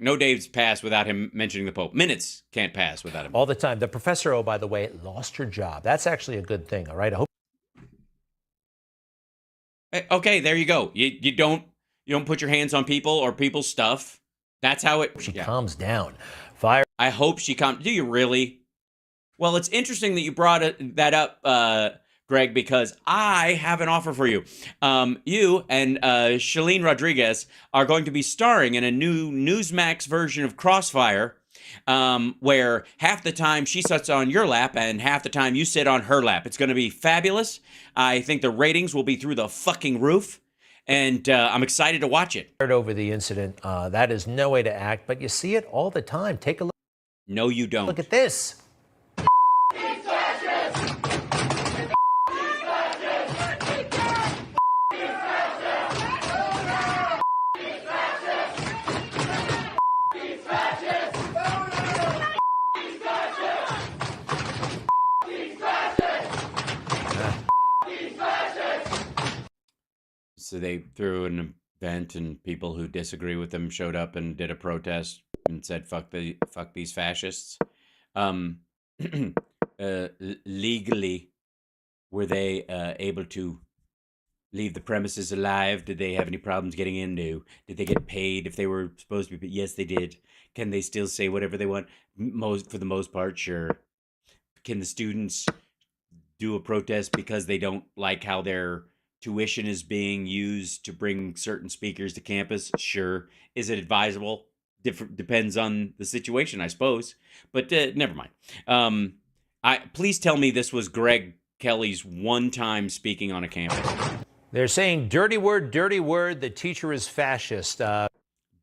no days pass without him mentioning the Pope. Minutes can't pass without him. All the time. The professor, oh, by the way, lost her job. That's actually a good thing, all right? I hope. Okay, there you go. You don't put your hands on people or people's stuff. That's how she calms down. Fire. I hope she calms. Do you really? Well, it's interesting that you brought that up, Greg, because I have an offer for you. You and Shalene Rodriguez are going to be starring in a new Newsmax version of Crossfire, where half the time she sits on your lap and half the time you sit on her lap. It's going to be fabulous. I think the ratings will be through the fucking roof, and I'm excited to watch it. Over the incident, that is no way to act, but you see it all the time. Take a look. No, you don't. Look at this. they threw an event and people who disagree with them showed up and did a protest and said fuck these fascists. Legally, were they able to leave the premises alive? Did they have any problems getting in? No. Did they get paid if they were supposed to be? Yes, they did. Can they still say whatever they want? For the most part, sure. Can the students do a protest because they don't like how their tuition is being used to bring certain speakers to campus? Sure. Is it advisable? Depends on the situation, I suppose. But never mind. Please tell me this was Greg Kelly's one time speaking on a campus. They're saying dirty word, the teacher is fascist.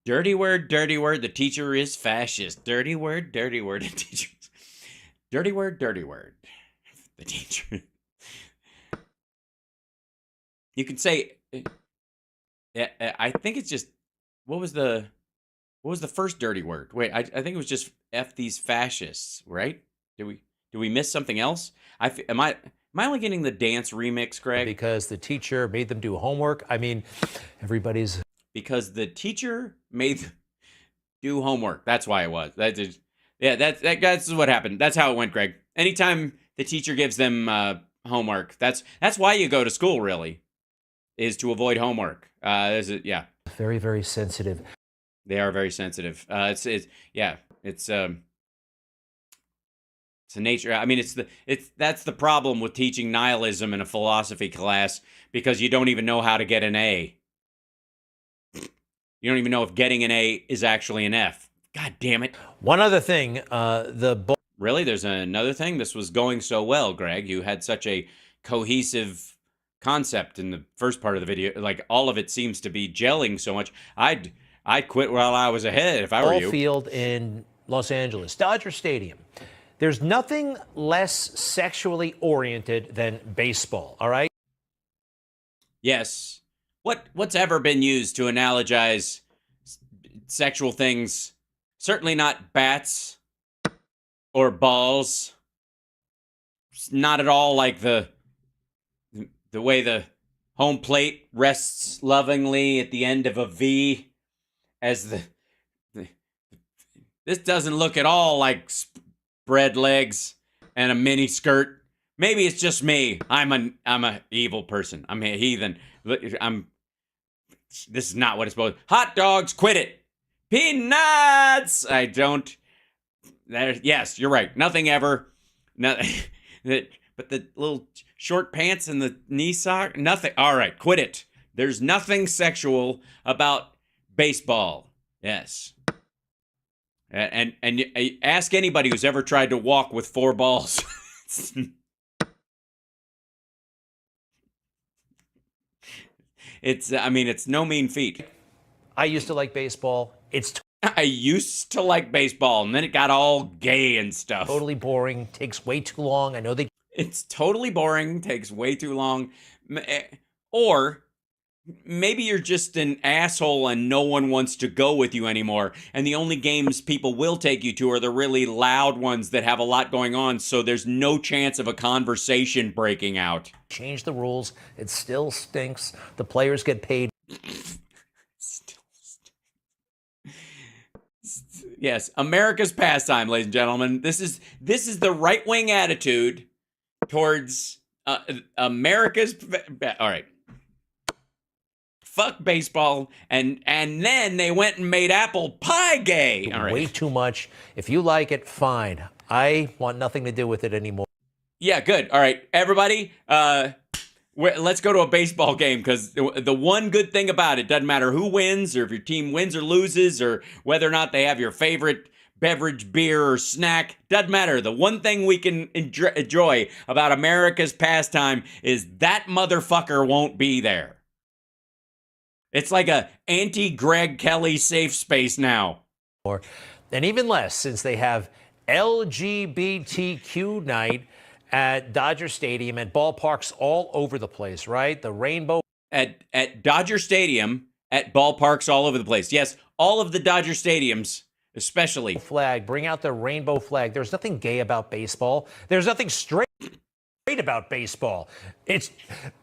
Dirty word, the teacher is fascist. Dirty word, the teacher is... Dirty word, the teacher. You could say... I think it's just... What was the first dirty word? Wait, I think it was just F these fascists, right? Did we miss something else? Am I only getting the dance remix, Greg? Because the teacher made them do homework. I mean, everybody's... Because the teacher made them do homework. That's why it was. That's what happened. That's how it went, Greg. Anytime the teacher gives them homework, that's why you go to school, really, is to avoid homework. Yeah. Very, very sensitive. They are very sensitive. It's a nature. I mean, that's the problem with teaching nihilism in a philosophy class, because you don't even know how to get an A. You don't even know if getting an A is actually an F. God damn it. One other thing, Really? There's another thing? This was going so well, Greg. You had such a cohesive concept in the first part of the video. Like, all of it seems to be gelling so much. I'd quit while I was ahead if I were you. Field in Los Angeles, Dodger Stadium. There's nothing less sexually oriented than baseball, all right? Yes. What's ever been used to analogize sexual things? Certainly not bats or balls. It's not at all like the way the home plate rests lovingly at the end of a V, as this doesn't look at all like spread legs and a mini skirt. Maybe it's just me. I'm a evil person. I'm a heathen. This is not what it's supposed. Hot dogs, quit it. Peanuts. I don't. Yes, you're right. Nothing ever. But the little short pants and the knee sock. Nothing. All right, quit it. There's nothing sexual about baseball. Yes. And ask anybody who's ever tried to walk with 4 balls. It's no mean feat. I used to like baseball. I used to like baseball, and then it got all gay and stuff. Totally boring. Takes way too long. I know they... It's totally boring. Takes way too long. Or maybe you're just an asshole and no one wants to go with you anymore. And the only games people will take you to are the really loud ones that have a lot going on, so there's no chance of a conversation breaking out. Change the rules. It still stinks. The players get paid. Yes, America's pastime, ladies and gentlemen. This is the right-wing attitude towards America's... All right. Fuck baseball, and then they went and made apple pie gay. All right. Way too much. If you like it, fine. I want nothing to do with it anymore. Yeah, good. All right, everybody, let's go to a baseball game, because the one good thing about it, doesn't matter who wins or if your team wins or loses or whether or not they have your favorite beverage, beer, or snack, doesn't matter. The one thing we can enjoy about America's pastime is that motherfucker won't be there. It's like a anti-Greg Kelly safe space now. And even less, since they have LGBTQ night at Dodger Stadium and ballparks all over the place, right? The rainbow. At Dodger Stadium, at ballparks all over the place. Yes, all of the Dodger stadiums, especially. Flag, bring out the rainbow flag. There's nothing gay about baseball. There's nothing straight. great about baseball.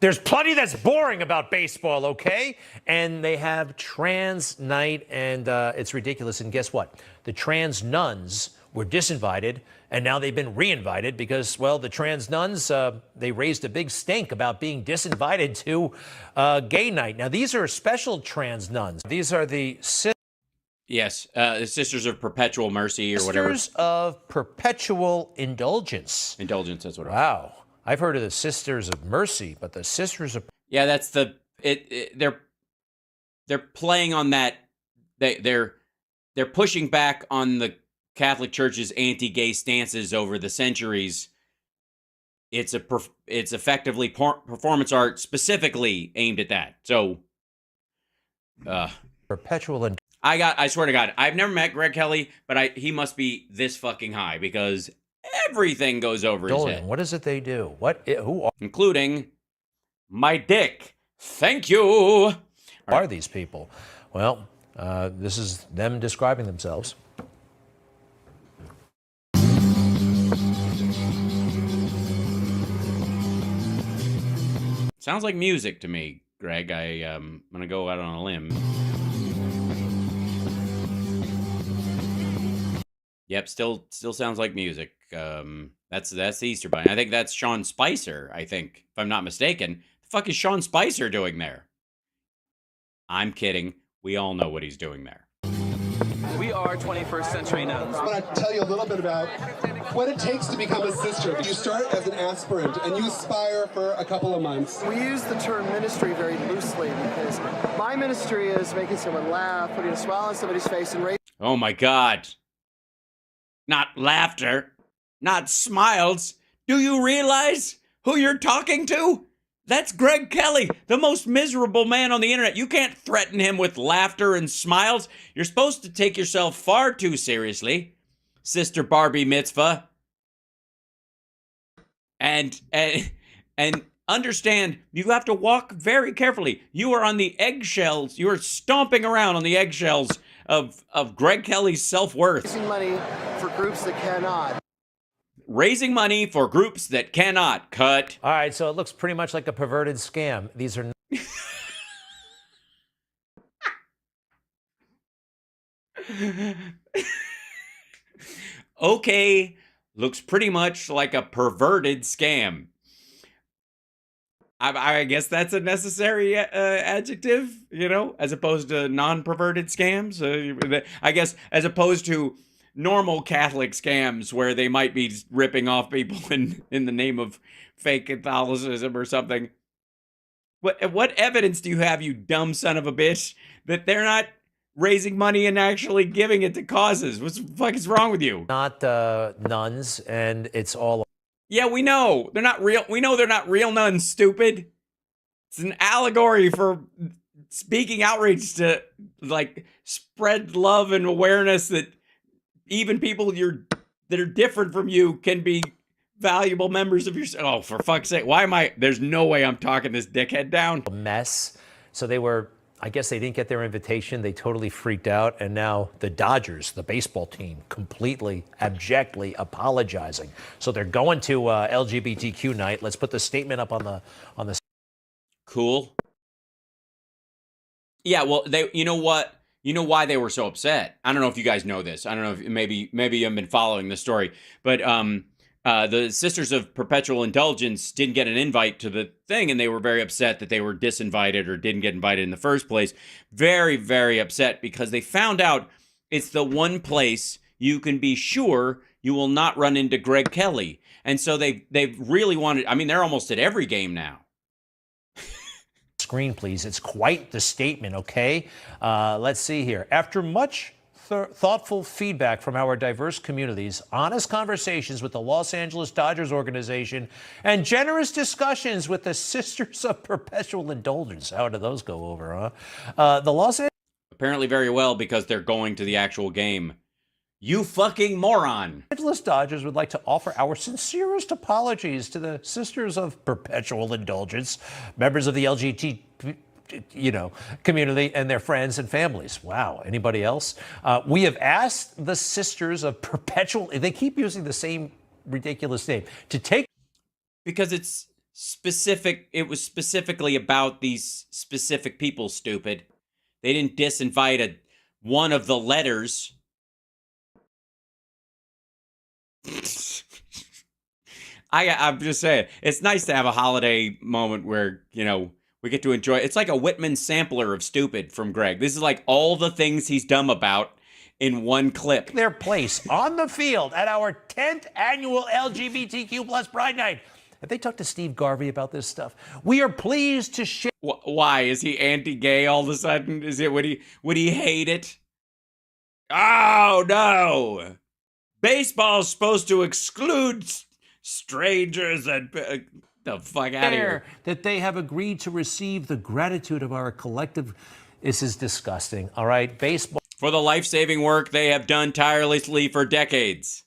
There's plenty that's boring about baseball, okay? And they have trans night, and it's ridiculous. And guess what? The trans nuns were disinvited, and now they've been reinvited because, well, the trans nuns, they raised a big stink about being disinvited to gay night. Now, these are special trans nuns. These are the Yes, the Sisters of Perpetual Mercy or whatever. Sisters of Perpetual Indulgence. Indulgence, that's what it was. Wow. I've heard of the Sisters of Mercy, but the Sisters of... Yeah, that's they're playing on that. They're pushing back on the Catholic Church's anti-gay stances over the centuries. It's effectively performance art specifically aimed at that. So, Perpetual Indulgence. I swear to God, I've never met Greg Kelly, but he must be this fucking high because everything goes over his head. What is it they do? Who including my dick. Thank you. Are these people? Well, this is them describing themselves. Sounds like music to me, Greg. I'm gonna go out on a limb. Yep, still sounds like music. That's the Easter Bunny. I think that's Sean Spicer, I think, if I'm not mistaken. The fuck is Sean Spicer doing there? I'm kidding. We all know what he's doing there. We are 21st century nuns. I want to tell you a little bit about what it takes to become a sister. You start as an aspirant and you aspire for a couple of months. We use the term ministry very loosely because my ministry is making someone laugh, putting a smile on somebody's face, and raising... Oh my God. Not laughter, not smiles. Do you realize who you're talking to? That's Greg Kelly, the most miserable man on the internet. You can't threaten him with laughter and smiles. You're supposed to take yourself far too seriously, Sister Barbie Mitzvah. And understand, you have to walk very carefully. You are on the eggshells. You are stomping around on the eggshells of Greg Kelly's self-worth. Raising money for groups that cannot. Raising money for groups that cannot. Cut. All right, so it looks pretty much like a perverted scam. These are... Okay, looks pretty much like a perverted scam. I guess that's a necessary adjective, you know, as opposed to non-perverted scams. I guess as opposed to normal Catholic scams where they might be ripping off people in the name of fake Catholicism or something. What evidence do you have, you dumb son of a bitch, that they're not raising money and actually giving it to causes? What the fuck is wrong with you? Not nuns, and it's all... Yeah, we know. They're not real. We know they're not real nuns, stupid. It's an allegory for speaking outrage to, like, spread love and awareness that even people that are different from you can be valuable members of your... Oh, for fuck's sake. Why am I... There's no way I'm talking this dickhead down. A mess. So they were... I guess they didn't get their invitation. They totally freaked out. And now the Dodgers, the baseball team, completely, abjectly apologizing. So they're going to LGBTQ night. Let's put the statement up on the... Cool. Yeah, well, you know what? You know why they were so upset? I don't know if you guys know this. I don't know if maybe you haven't been following the story. But the Sisters of Perpetual Indulgence didn't get an invite to the thing, and they were very upset that they were disinvited or didn't get invited in the first place. Very, very upset because they found out it's the one place you can be sure you will not run into Greg Kelly. And so they've really wanted... I mean, they're almost at every game now. Screen, please. It's quite the statement, okay? Let's see here. After much thoughtful feedback from our diverse communities, honest conversations with the Los Angeles Dodgers organization, and generous discussions with the Sisters of Perpetual Indulgence. How did those go over, huh? The Los Angeles... Apparently very well because they're going to the actual game. You fucking moron. Angeles Dodgers would like to offer our sincerest apologies to the Sisters of Perpetual Indulgence, members of the LGBT, community and their friends and families. Wow. Anybody else? We have asked the Sisters of Perpetual, they keep using the same ridiculous name, to take Because it's specific. It was specifically about these specific people, stupid. They didn't disinvite one of the letters. I'm just saying, it's nice to have a holiday moment where, you know, we get to enjoy. It's like a Whitman sampler of stupid from Greg. This is like all the things he's dumb about in one clip. Their place on the field at our 10th annual LGBTQ plus Pride Night. Have they talked to Steve Garvey about this stuff? We are pleased to share. Why is he anti-gay all of a sudden? Is it would he hate it? Oh no! Baseball's supposed to exclude strangers and the fuck out of here. That they have agreed to receive the gratitude of our collective. This is disgusting. All right, baseball. For the life-saving work they have done tirelessly for decades.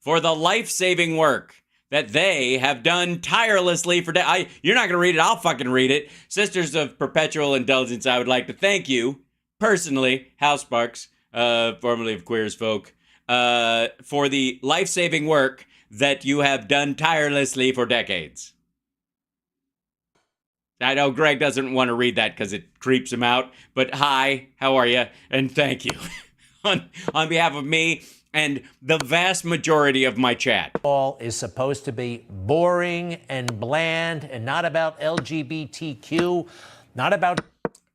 For the life-saving work that they have done tirelessly for decades. You're not going to read it. I'll fucking read it. Sisters of Perpetual Indulgence, I would like to thank you, personally, Hal Sparks, formerly of Queer as Folk, for the life-saving work that you have done tirelessly for decades. I know Greg doesn't want to read that because it creeps him out, but hi, how are you? And thank you on behalf of me and the vast majority of my chat. All is supposed to be boring and bland and not about LGBTQ, not about...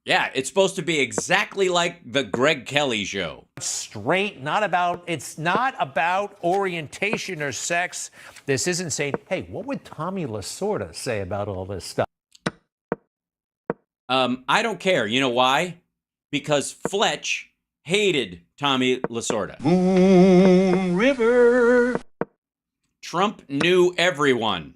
Yeah, it's supposed to be exactly like the Greg Kelly show. Straight, it's not about orientation or sex. This isn't saying, hey, what would Tommy Lasorda say about all this stuff? I don't care. You know why? Because Fletch hated Tommy Lasorda. Moon River. Trump knew everyone.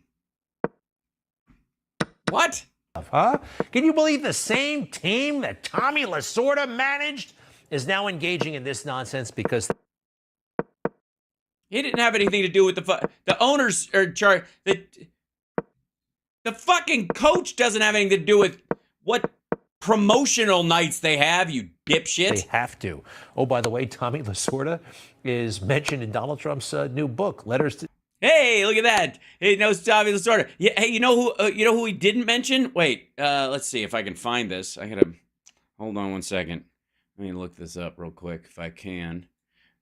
What? Huh? Can you believe the same team that Tommy Lasorda managed is now engaging in this nonsense because he didn't have anything to do with the owners are charged. The fucking coach doesn't have anything to do with what promotional nights they have, you dipshit. They have to. Oh, by the way, Tommy Lasorda is mentioned in Donald Trump's new book, Letters to... Hey, look at that. He knows Tommy Lasorda. Yeah, hey, you know who he didn't mention? Wait, let's see if I can find this. I gotta hold on one second. Let me look this up real quick if I can.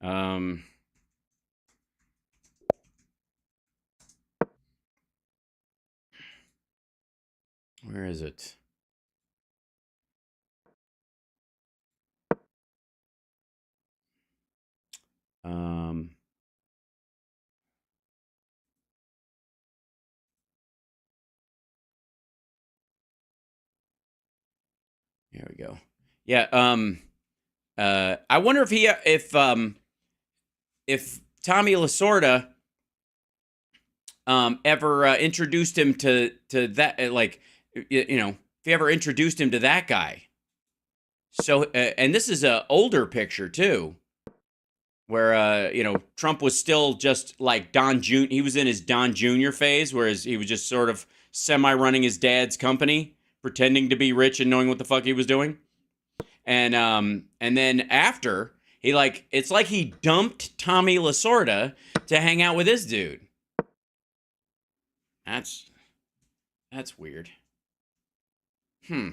Where is it? Here we go. Yeah. I wonder if Tommy Lasorda ever introduced him to that, like, you know, if he ever introduced him to that guy. So, and this is a older picture too, where you know, Trump was still just like Don Jr. He was in his Don Jr. phase, whereas he was just sort of semi-running his dad's company, pretending to be rich and knowing what the fuck he was doing. And then after, it's like he dumped Tommy Lasorda to hang out with this dude. That's weird. Oh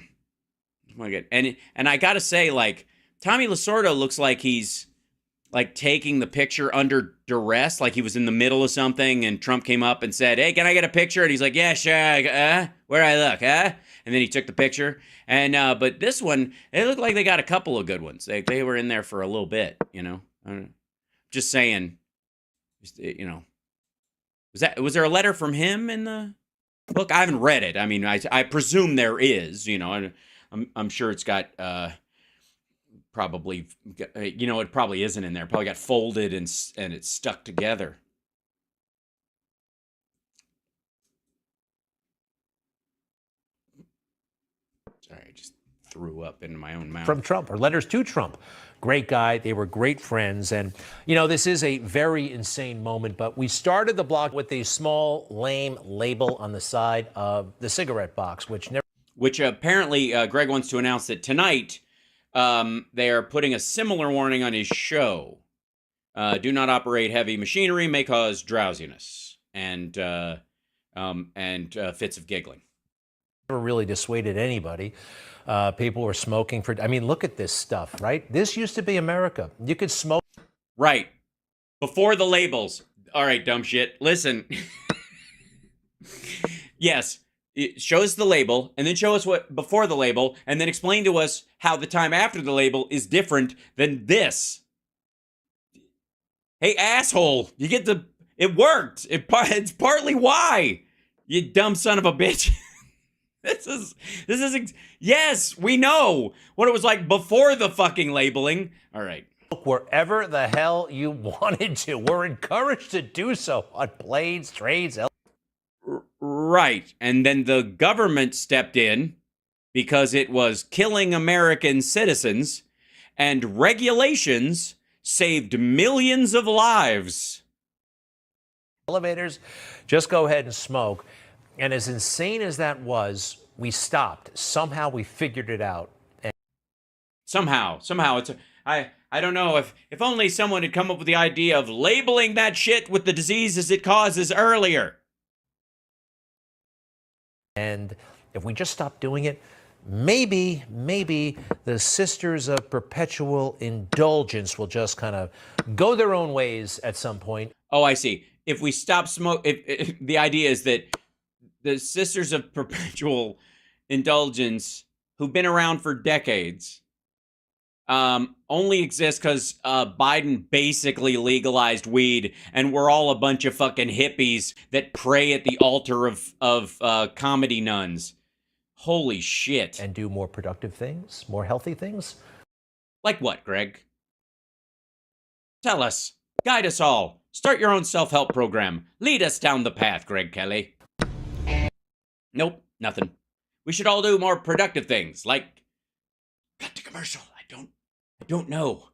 my God. And I gotta say, like, Tommy Lasorda looks like he's like taking the picture under duress, like he was in the middle of something and Trump came up and said, "Hey, can I get a picture?" And he's like, "Yeah, sure. Where I look, huh?" And then he took the picture. And but this one, it looked like they got a couple of good ones. They were in there for a little bit, you know. Just saying, you know. Was there a letter from him in the book? I haven't read it. I mean, I presume there is, you know. I'm sure it's got probably, you know, it probably isn't in there. Probably got folded and it's stuck together. Sorry, I just threw up into my own mouth. From Trump, or letters to Trump. Great guy. They were great friends. And, you know, this is a very insane moment, but we started the block with a small, lame label on the side of the cigarette box, which apparently Greg wants to announce that tonight they are putting a similar warning on his show. Do not operate heavy machinery, may cause drowsiness. And and fits of giggling. Never really dissuaded anybody. People were smoking for, I mean, look at this stuff, right? This used to be America. You could smoke. Right. Before the labels. All right, dumb shit. Listen. Yes. Show us the label, and then show us what before the label, and then explain to us how the time after the label is different than this. Hey, asshole, you get the... It worked. It's partly why, you dumb son of a bitch. This is... Yes, we know what it was like before the fucking labeling. All right. Wherever the hell you wanted to. We're encouraged to do so on planes, trains, Right. And then the government stepped in because it was killing American citizens, and regulations saved millions of lives. elevators. Just go ahead and smoke. And as insane as that was, we stopped. Somehow we figured it out. And somehow it's I don't know, if only someone had come up with the idea of labeling that shit with the diseases it causes earlier. And if we just stop doing it, maybe the Sisters of Perpetual Indulgence will just kind of go their own ways at some point. Oh, I see. If we stop the idea is that the Sisters of Perpetual Indulgence, who've been around for decades, only exist because Biden basically legalized weed, and we're all a bunch of fucking hippies that pray at the altar of comedy nuns. Holy shit. And do more productive things, more healthy things. Like what, Greg? Tell us. Guide us all. Start your own self-help program. Lead us down the path, Greg Kelly. Nope, nothing. We should all do more productive things, like... Cut to commercial. I don't know.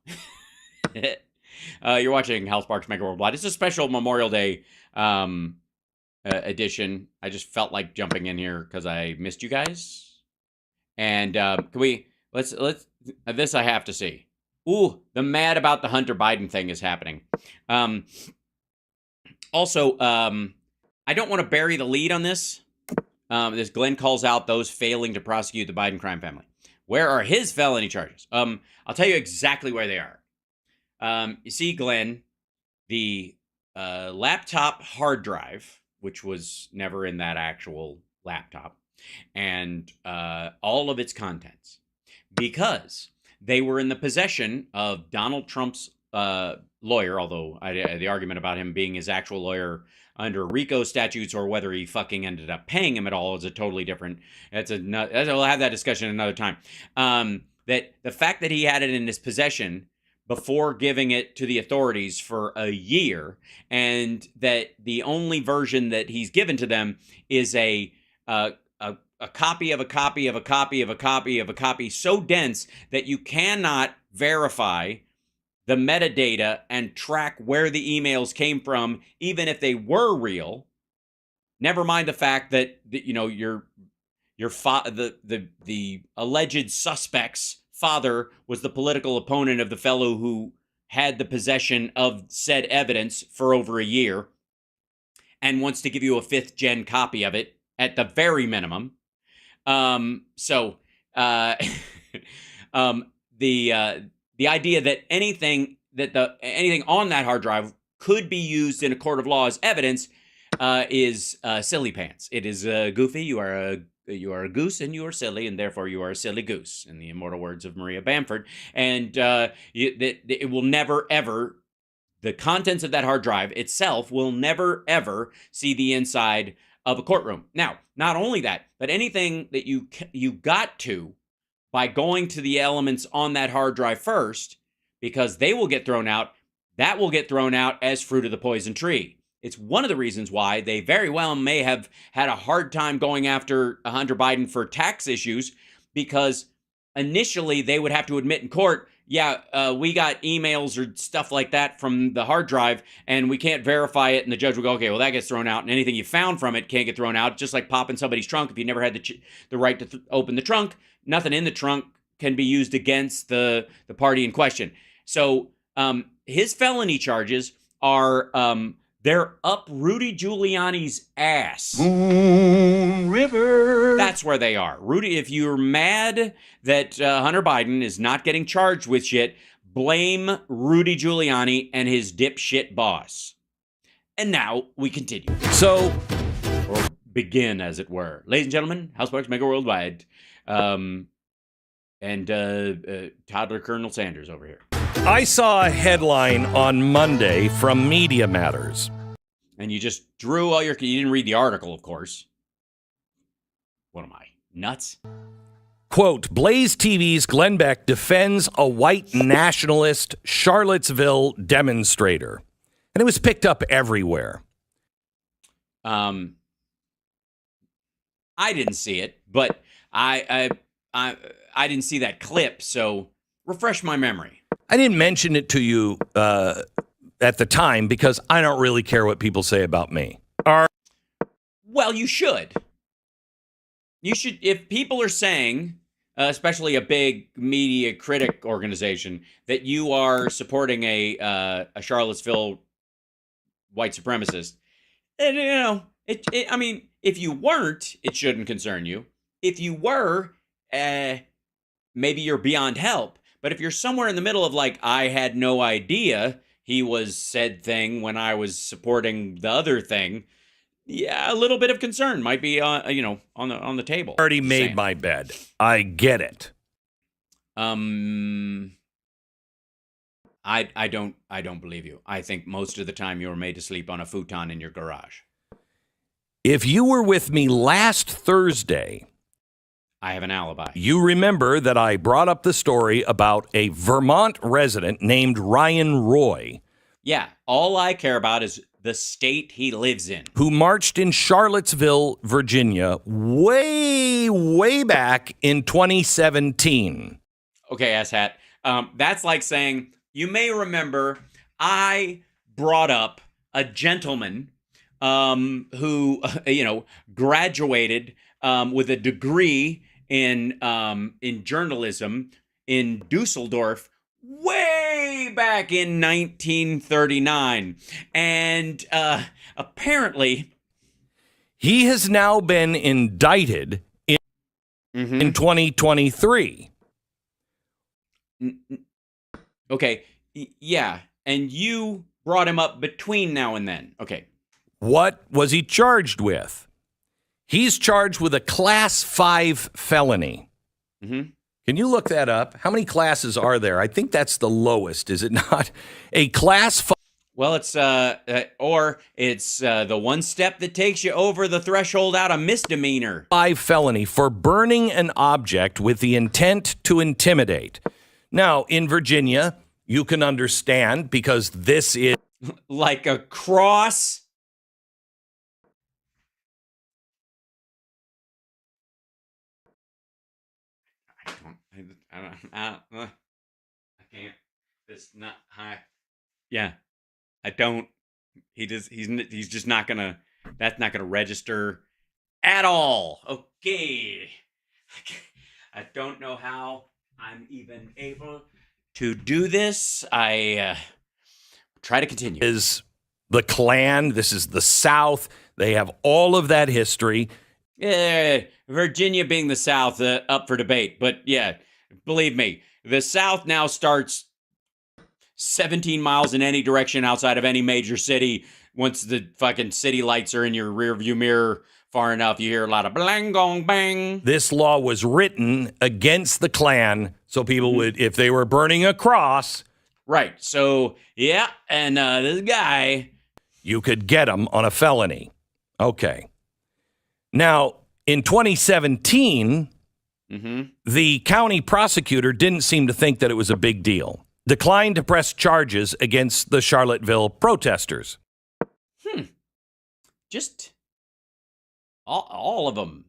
You're watching Hal Sparks Mega Worldwide. It's a special Memorial Day edition. I just felt like jumping in here because I missed you guys. And can we let's this I have to see. Ooh, the mad about the Hunter Biden thing is happening. Also, I don't want to bury the lead on this. This Glenn calls out those failing to prosecute the Biden crime family. Where are his felony charges? I'll tell you exactly where they are. You see, Glenn, the laptop hard drive, which was never in that actual laptop, and all of its contents, because they were in the possession of Donald Trump's lawyer, although the argument about him being his actual lawyer under RICO statutes or whether he fucking ended up paying him at all is a totally different, we'll have that discussion another time. That the fact that he had it in his possession before giving it to the authorities for a year, and that the only version that he's given to them is a copy of a copy of a copy of a copy of a copy so dense that you cannot verify the metadata and track where the emails came from, even if they were real. Never mind the fact that the alleged suspect's father was the political opponent of the fellow who had the possession of said evidence for over a year and wants to give you a 5th gen copy of it at the very minimum. The idea that anything on that hard drive could be used in a court of law as evidence is silly pants. It is goofy. You are a goose, and you are silly, and therefore you are a silly goose, in the immortal words of Maria Bamford. And it will never ever. The contents of that hard drive itself will never ever see the inside of a courtroom. Now, not only that, but anything that you got to by going to the elements on that hard drive first, because they will get thrown out, that will get thrown out as fruit of the poison tree. It's one of the reasons why they very well may have had a hard time going after Hunter Biden for tax issues, because initially they would have to admit in court, we got emails or stuff like that from the hard drive, and we can't verify it. And the judge would go, okay, well, that gets thrown out, and anything you found from it can't get thrown out. Just like popping somebody's trunk. If you never had the right to open the trunk, nothing in the trunk can be used against the party in question. So his felony charges are They're up Rudy Giuliani's ass. Moon River. That's where they are. Rudy, if you're mad that Hunter Biden is not getting charged with shit, blame Rudy Giuliani and his dipshit boss. And now we continue. So, or begin, as it were. Ladies and gentlemen, Houseparks Mega Worldwide. And Toddler Colonel Sanders over here. I saw a headline on Monday from Media Matters. And you just drew all your... You didn't read the article, of course. What am I, nuts? Quote, Blaze TV's Glenn Beck defends a white nationalist Charlottesville demonstrator. And it was picked up everywhere. I didn't see it, but I didn't see that clip, so refresh my memory. I didn't mention it to you at the time because I don't really care what people say about me. Well, you should. You should, if people are saying, especially a big media critic organization, that you are supporting a Charlottesville white supremacist, and, you know, I mean, if you weren't, it shouldn't concern you. If you were, maybe you're beyond help. But if you're somewhere in the middle of like, I had no idea he was said thing when I was supporting the other thing, yeah, a little bit of concern might be, on the table. Already made my bed. I get it. I don't believe you. I think most of the time you were made to sleep on a futon in your garage. If you were with me last Thursday, I have an alibi. You remember that I brought up the story about a Vermont resident named Ryan Roy. Yeah, all I care about is the state he lives in. Who marched in Charlottesville, Virginia, way back in 2017. Okay, asshat. That's like saying, you may remember I brought up a gentleman who, graduated with a degree in journalism in Dusseldorf way back in 1939. And apparently... He has now been indicted in 2023. Okay, yeah, and you brought him up between now and then. Okay. What was he charged with? He's charged with a Class 5 felony. Mm-hmm. Can you look that up? How many classes are there? I think that's the lowest, is it not? A Class 5. Well, it's the one step that takes you over the threshold out of misdemeanor. 5 felony for burning an object with the intent to intimidate. Now, in Virginia, you can understand because this is like a cross. I can't. It's not high. Yeah, I don't. He's just not gonna. That's not gonna register at all. Okay. I don't know how I'm even able to do this. I try to continue. Is the Klan. This is the South. They have all of that history. Yeah, Virginia being the South, up for debate. But yeah, believe me, the South now starts 17 miles in any direction outside of any major city. Once the fucking city lights are in your rearview mirror far enough, you hear a lot of blang gong bang. This law was written against the Klan, so people would, if they were burning a cross. Right. So, yeah, and this guy. You could get him on a felony. Okay. Now, in 2017, the county prosecutor didn't seem to think that it was a big deal. Declined to press charges against the Charlottesville protesters. Just all of them.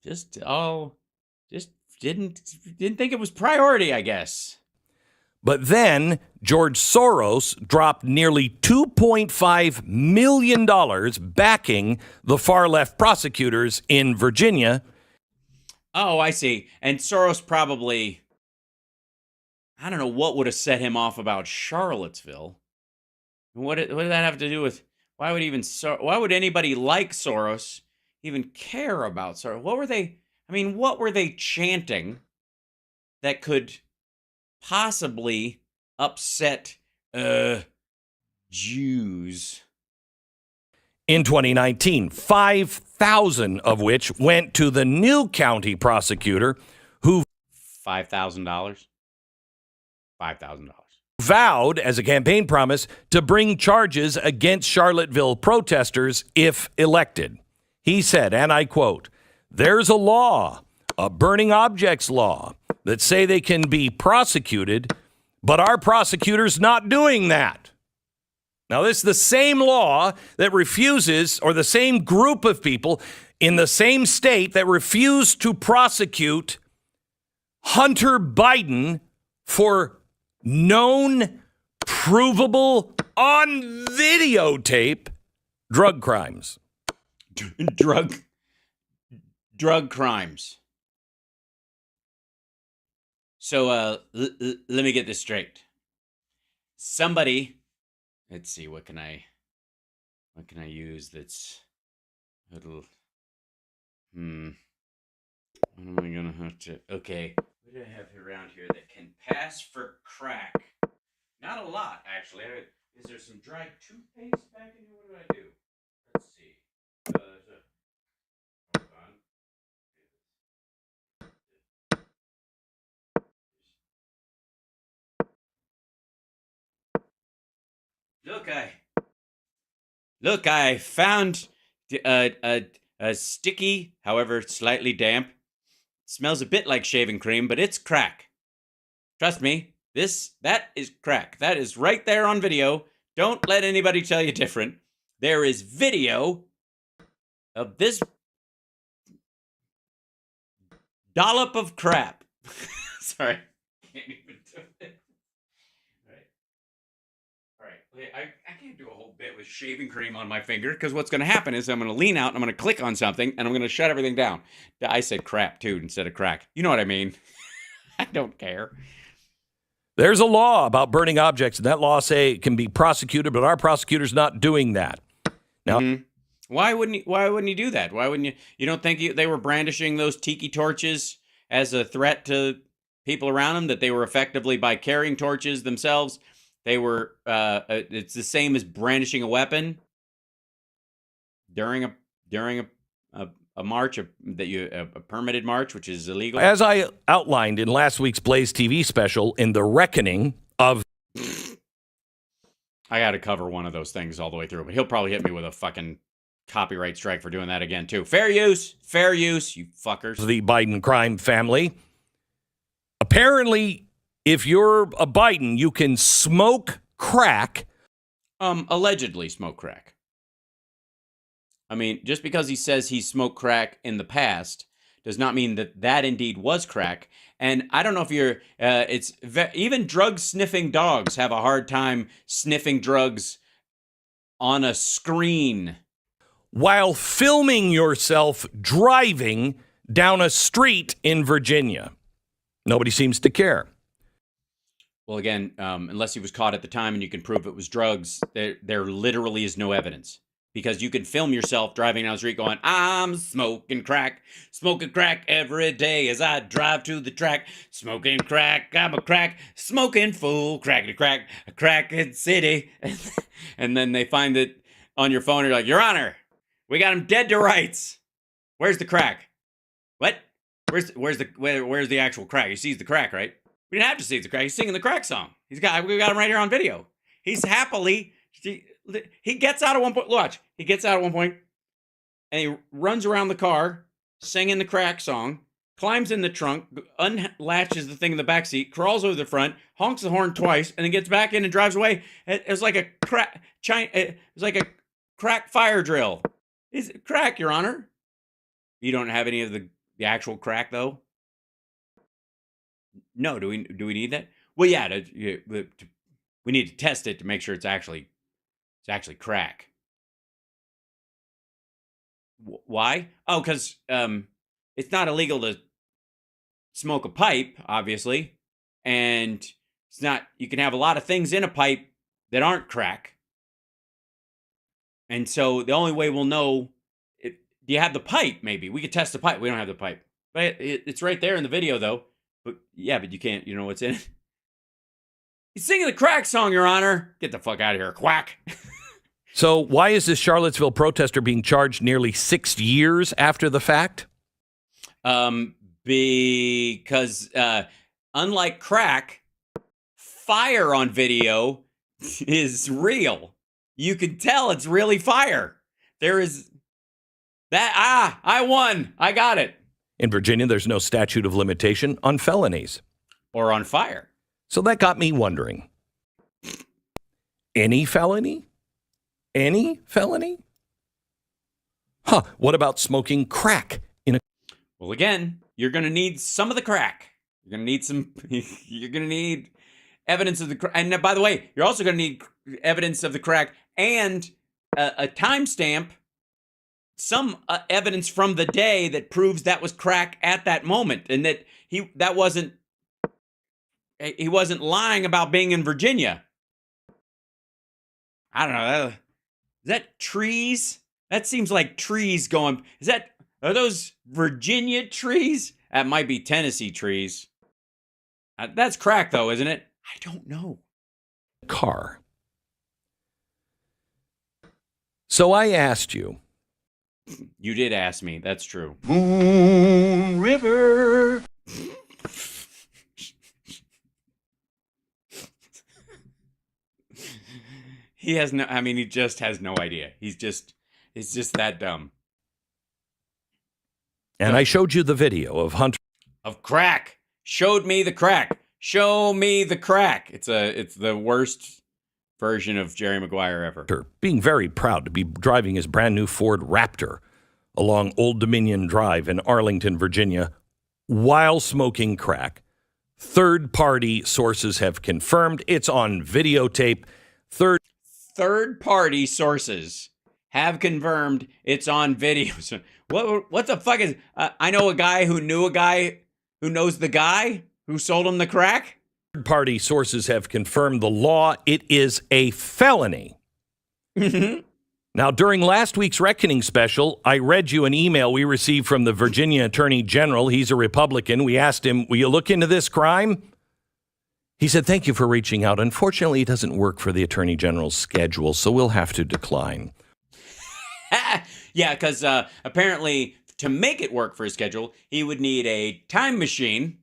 Just didn't think it was priority, I guess. But then George Soros dropped nearly $2.5 million backing the far-left prosecutors in Virginia. Oh, I see. And Soros probably, I don't know what would have set him off about Charlottesville. What did that have to do with, Why would anybody like Soros even care about Soros? What were they chanting that could possibly upset Jews? In 2019, 5,000 of which went to the new county prosecutor who $5,000? $5,000. Vowed as a campaign promise to bring charges against Charlottesville protesters if elected. He said, and I quote, "There's a law, a burning objects law, that say they can be prosecuted, but our prosecutor's not doing that." Now, this is the same law that refuses, or the same group of people in the same state that refused to prosecute Hunter Biden for known, provable, on videotape drug crimes. Drug crimes. So let me get this straight. Somebody, let's see, what can I use that's a little, what am I gonna have to, okay, what do I have around here that can pass for crack? Not a lot, actually. Is there some dried toothpaste back in here? What do I do? Let's see. Hold on. Look, I found a sticky, however slightly damp. Smells a bit like shaving cream, but it's crack. Trust me, that is crack. That is right there on video. Don't let anybody tell you different. There is video of this dollop of crap. Sorry. Can't even do it. All right. I can't do a whole bit with shaving cream on my finger, because what's going to happen is I'm going to lean out and I'm going to click on something and I'm going to shut everything down. I said crap too instead of crack. You know what I mean? I don't care. There's a law about burning objects, and that law say it can be prosecuted, but our prosecutor's not doing that. Now, Why wouldn't he do that? Why wouldn't you? You don't think they were brandishing those tiki torches as a threat to people around them? That they were effectively, by carrying torches themselves, they were. It's the same as brandishing a weapon during a march, a permitted march, which is illegal. as I outlined in last week's Blaze TV special, in The Reckoning of... I got to cover one of those things all the way through, but he'll probably hit me with a fucking copyright strike for doing that again, too. Fair use, you fuckers. The Biden crime family. Apparently, if you're a Biden, you can smoke crack. Allegedly smoke crack. I mean, just because he says he smoked crack in the past does not mean that indeed was crack. And I don't know if you're, even drug sniffing dogs have a hard time sniffing drugs on a screen. While filming yourself driving down a street in Virginia. Nobody seems to care. Well, again, unless he was caught at the time and you can prove it was drugs, there literally is no evidence. Because you can film yourself driving down the street going, "I'm smoking crack every day as I drive to the track. Smoking crack, I'm a crack, smoking fool, crackety crack, a crackhead city." And then they find it on your phone. You're like, "Your Honor, we got him dead to rights. Where's the crack?" What? Where's the actual crack? He sees the crack, right? We didn't have to see the crack. He's singing the crack song. We got him right here on video. He's happily. He gets out at one point. Watch. He gets out at one point, and he runs around the car, singing the crack song, climbs in the trunk, unlatches the thing in the back seat, crawls over the front, honks the horn twice, and then gets back in and drives away. It was like a crack fire drill. It's crack, Your Honor. You don't have any of the actual crack, though? No. Do we need that? Well, yeah. We need to test it to make sure it's actually crack. Why? Oh, because it's not illegal to smoke a pipe, obviously, and it's not. You can have a lot of things in a pipe that aren't crack, And so the only way we'll know, do you have the pipe? Maybe we could test the pipe. We don't have the pipe, but it's right there in the video, though. But yeah, but you can't. You know what's in it? He's singing the crack song, Your Honor. Get the fuck out of here, quack. So why is this Charlottesville protester being charged nearly 6 years after the fact? Because unlike crack, fire on video is real. You can tell it's really fire. There is that. I won. I got it. In Virginia, there's no statute of limitation on felonies. Or on fire. So that got me wondering. Any felony? Any felony? Huh. What about smoking crack in a... Well, again, you're going to need some of the crack. You're going to need some... You're going to need evidence of the crack. And by the way, you're also going to need evidence of the crack and a timestamp, some evidence from the day that proves that was crack at that moment, and that he wasn't lying about being in Virginia. I don't know. Is that trees? That seems like trees going. Are those Virginia trees? That might be Tennessee trees. That's crack, though, isn't it? I don't know. Car. So I asked you. You did ask me. That's true. Moon River. He has no, I mean, he just has no idea. It's just that dumb. And I showed you the video of Hunter. Of crack. Showed me the crack. Show me the crack. It's the worst version of Jerry Maguire ever. Being very proud to be driving his brand new Ford Raptor along Old Dominion Drive in Arlington, Virginia, while smoking crack. Third-party sources have confirmed it's on videotape. Third-party sources have confirmed it's on video. What the fuck is... I know a guy who knew a guy who knows the guy who sold him the crack. Third-party sources have confirmed the law. It is a felony. Now, during last week's Reckoning special, I read you an email we received from the Virginia Attorney General. He's a Republican. We asked him, will you look into this crime? He said, thank you for reaching out. Unfortunately, it doesn't work for the Attorney General's schedule, so we'll have to decline. Yeah, because apparently to make it work for his schedule, he would need a time machine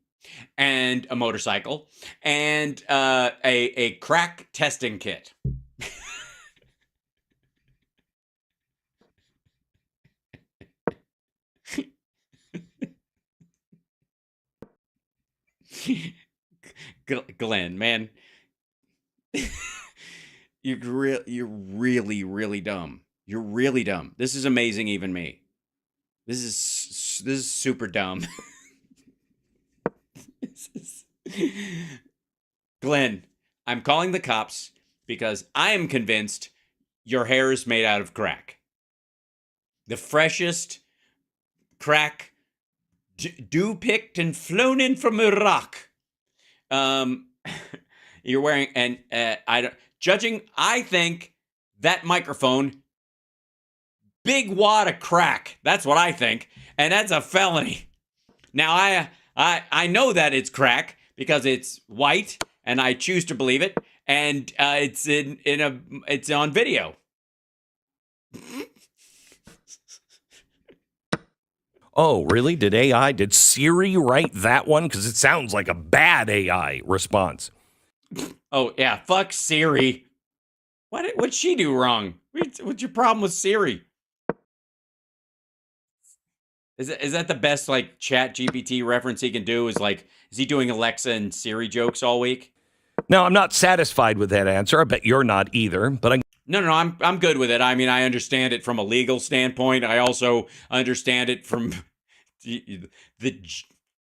and a motorcycle and a crack testing kit. Glenn, man, you're really, really dumb. You're really dumb. This is amazing, even me. This is super dumb. Glenn, I'm calling the cops because I am convinced your hair is made out of crack. The freshest crack dew-picked and flown in from Iraq. You're wearing, and I think that microphone, big wad of crack. That's what I think, and that's a felony. Now I know that it's crack because it's white, and I choose to believe it, and it's on video. Oh, really? Did Siri write that one? Because it sounds like a bad AI response. Oh, yeah, fuck Siri. What'd she do wrong? What's your problem with Siri? Is that the best, like, Chat GPT reference he can do? Is he doing Alexa and Siri jokes all week? Now, I'm not satisfied with that answer. I bet you're not either, but No, I'm good with it. I mean, I understand it from a legal standpoint. I also understand it from the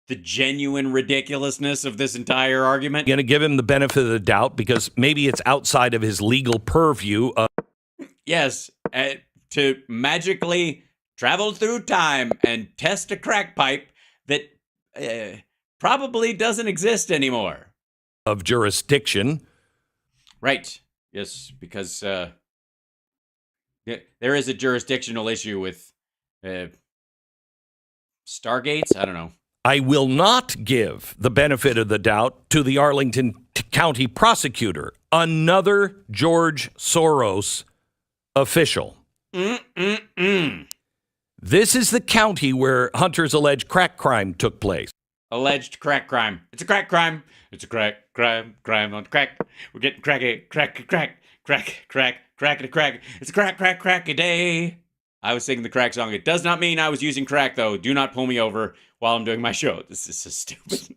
genuine ridiculousness of this entire argument. Going to give him the benefit of the doubt because maybe it's outside of his legal purview. Yes, to magically travel through time and test a crack pipe that probably doesn't exist anymore. Of jurisdiction. Right. Yes, because There is a jurisdictional issue with Stargates. I don't know. I will not give the benefit of the doubt to the Arlington County prosecutor, another George Soros official. This is the county where Hunter's alleged crack crime took place. Alleged crack crime. It's a crack crime. It's a crack crime on crack. We're getting cracky, crack. It's a crack a day. I was singing the crack song. It does not mean I was using crack, though. Do not pull me over while I'm doing my show. This is so stupid.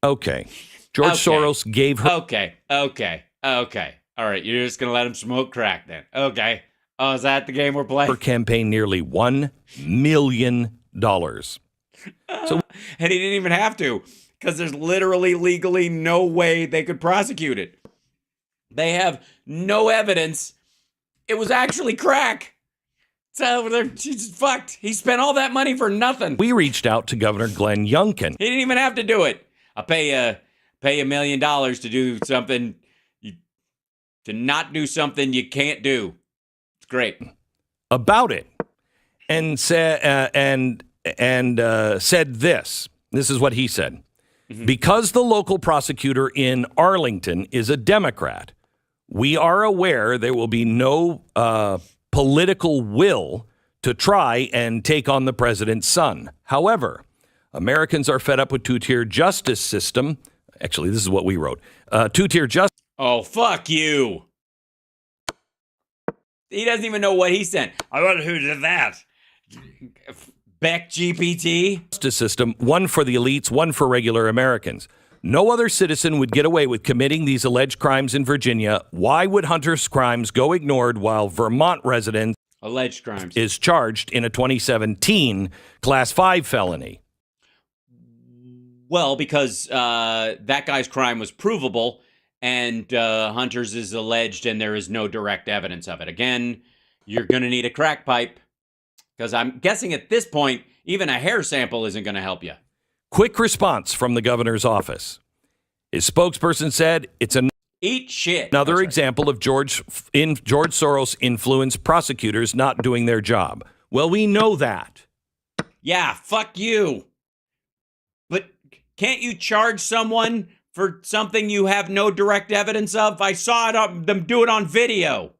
Okay. George Soros gave her... Okay. All right, you're just going to let him smoke crack then. Okay. Oh, is that the game we're playing? Her campaign nearly $1 million. And he didn't even have to, because there's literally legally no way they could prosecute it. They have no evidence it was actually crack. So they're just fucked. He spent all that money for nothing. We reached out to Governor Glenn Youngkin. He didn't even have to do it. I'll pay $1 million to do something, to not do something you can't do. It's great. About it, and said this. This is what he said. Mm-hmm. Because the local prosecutor in Arlington is a Democrat, we are aware there will be no political will to try and take on the president's son. However, Americans are fed up with two-tier justice system. Actually, this is what we wrote. Two-tier justice. Oh, fuck you. He doesn't even know what he said. I wonder who did that. Beck GPT? Justice system, one for the elites, one for regular Americans. No other citizen would get away with committing these alleged crimes in Virginia. Why would Hunter's crimes go ignored while Vermont resident alleged crimes is charged in a 2017 Class 5 felony? Well, because that guy's crime was provable, and Hunter's is alleged, and there is no direct evidence of it. Again, you're going to need a crack pipe, because I'm guessing at this point, even a hair sample isn't going to help you. Quick response from the governor's office. His spokesperson said it's eat shit. Another example of George Soros influenced prosecutors not doing their job. Well, we know that. Yeah, fuck you. But can't you charge someone for something you have no direct evidence of? I saw them do it on video.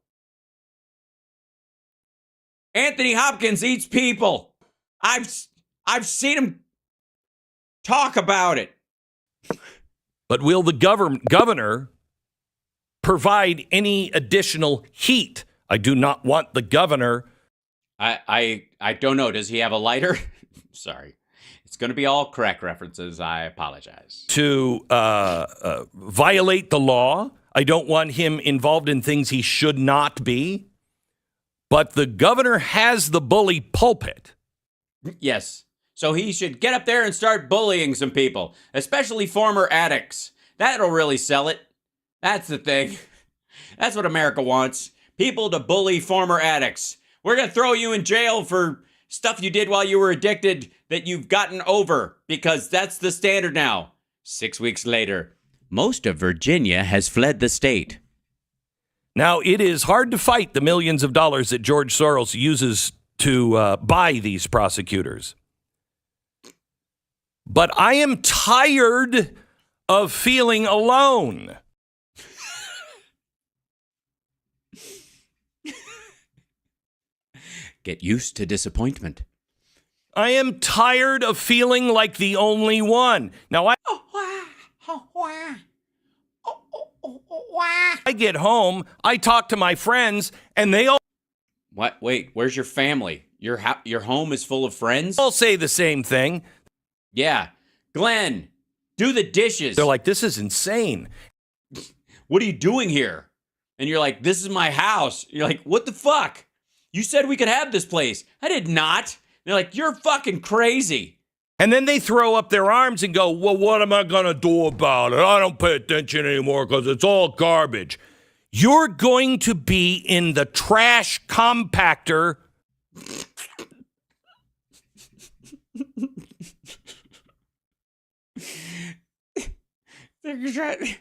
Anthony Hopkins eats people. I've seen him talk about it. But will the governor provide any additional heat? I do not want the governor. I don't know. Does he have a lighter? Sorry. It's going to be all crack references. I apologize. To violate the law. I don't want him involved in things he should not be. But the governor has the bully pulpit. Yes. So he should get up there and start bullying some people, especially former addicts. That'll really sell it. That's the thing. That's what America wants. People to bully former addicts. We're going to throw you in jail for stuff you did while you were addicted that you've gotten over, because that's the standard now. 6 weeks later, most of Virginia has fled the state. Now, it is hard to fight the millions of dollars that George Soros uses to buy these prosecutors. But I am tired of feeling alone. Get used to disappointment. I am tired of feeling like the only one. Now, I get home, I talk to my friends, and they all... What? Wait, where's your family? Your home is full of friends? All say the same thing. Yeah. Glenn, do the dishes. They're like, this is insane. What are you doing here? And you're like, this is my house. You're like, what the fuck? You said we could have this place. I did not. They're like, you're fucking crazy. And then they throw up their arms and go, well, what am I going to do about it? I don't pay attention anymore because it's all garbage. You're going to be in the trash compactor. They're trying.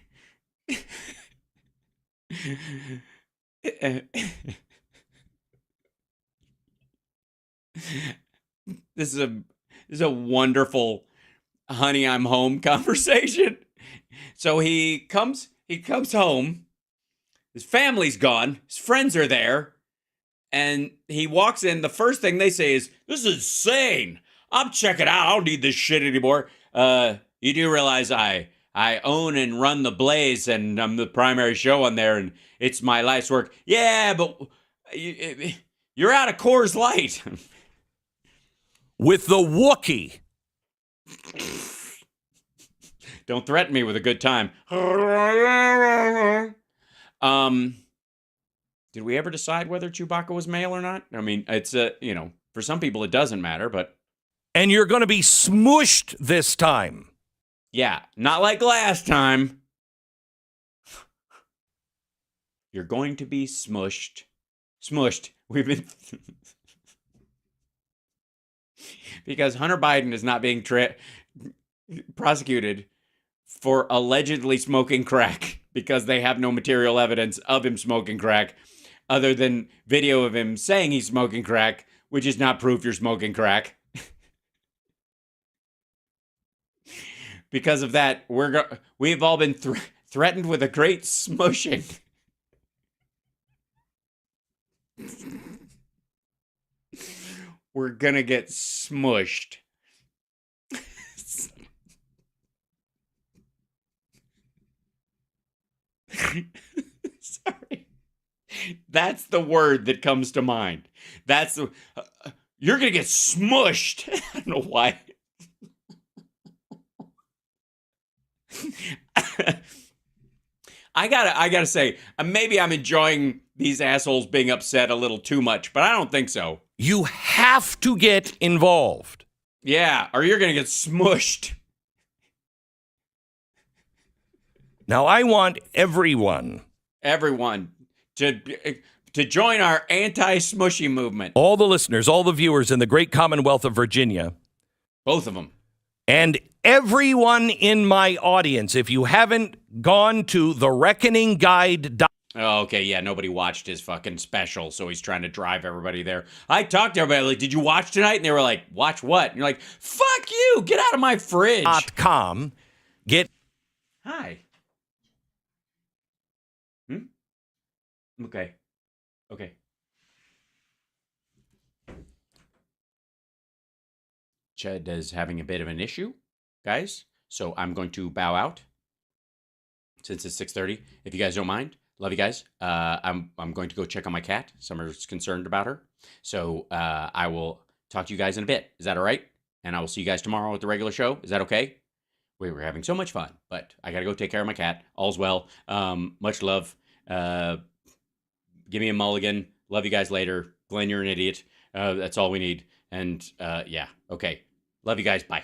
This is a wonderful honey, I'm home conversation. So he comes home. His family's gone. His friends are there. And he walks in. The first thing they say is, "This is insane. I'm checking out. I don't need this shit anymore." You do realize I own and run the Blaze, and I'm the primary show on there, and it's my life's work. Yeah, but you're out of Coors Light. With the Wookiee. Don't threaten me with a good time. Did we ever decide whether Chewbacca was male or not? I mean, it's for some people it doesn't matter, but And you're going to be smooshed this time. yeah, not like last time. You're going to be smushed. Smushed. We've been because Hunter Biden is not being prosecuted for allegedly smoking crack because they have no material evidence of him smoking crack other than video of him saying he's smoking crack, which is not proof you're smoking crack. Because of that, we've all been threatened with a great smushing. We're gonna get smushed. Sorry. That's the word that comes to mind. That's the you're gonna get smushed. I don't know why. I gotta say, maybe I'm enjoying these assholes being upset a little too much, but I don't think so. You have to get involved. Yeah, or you're gonna get smushed. Now, I want everyone to join our anti-smushy movement. All the listeners, all the viewers in the great Commonwealth of Virginia. Both of them. And everyone in my audience, if you haven't gone to the Reckoning Guide. Oh, okay, yeah, nobody watched his fucking special, so he's trying to drive everybody there. I talked to everybody, like, did you watch tonight? And they were like, watch what? And you're like, fuck you, get out of my fridge. .com. Hi. Okay. Chad is having a bit of an issue, guys. So I'm going to bow out since it's 6:30. If you guys don't mind, love you guys. I'm going to go check on my cat. Summer's concerned about her. So I will talk to you guys in a bit. Is that all right? And I will see you guys tomorrow at the regular show. Is that okay? We were having so much fun, but I got to go take care of my cat. All's well. Much love. Give me a mulligan. Love you guys later. Glenn, you're an idiot. That's all we need. And yeah, okay. Love you guys. Bye.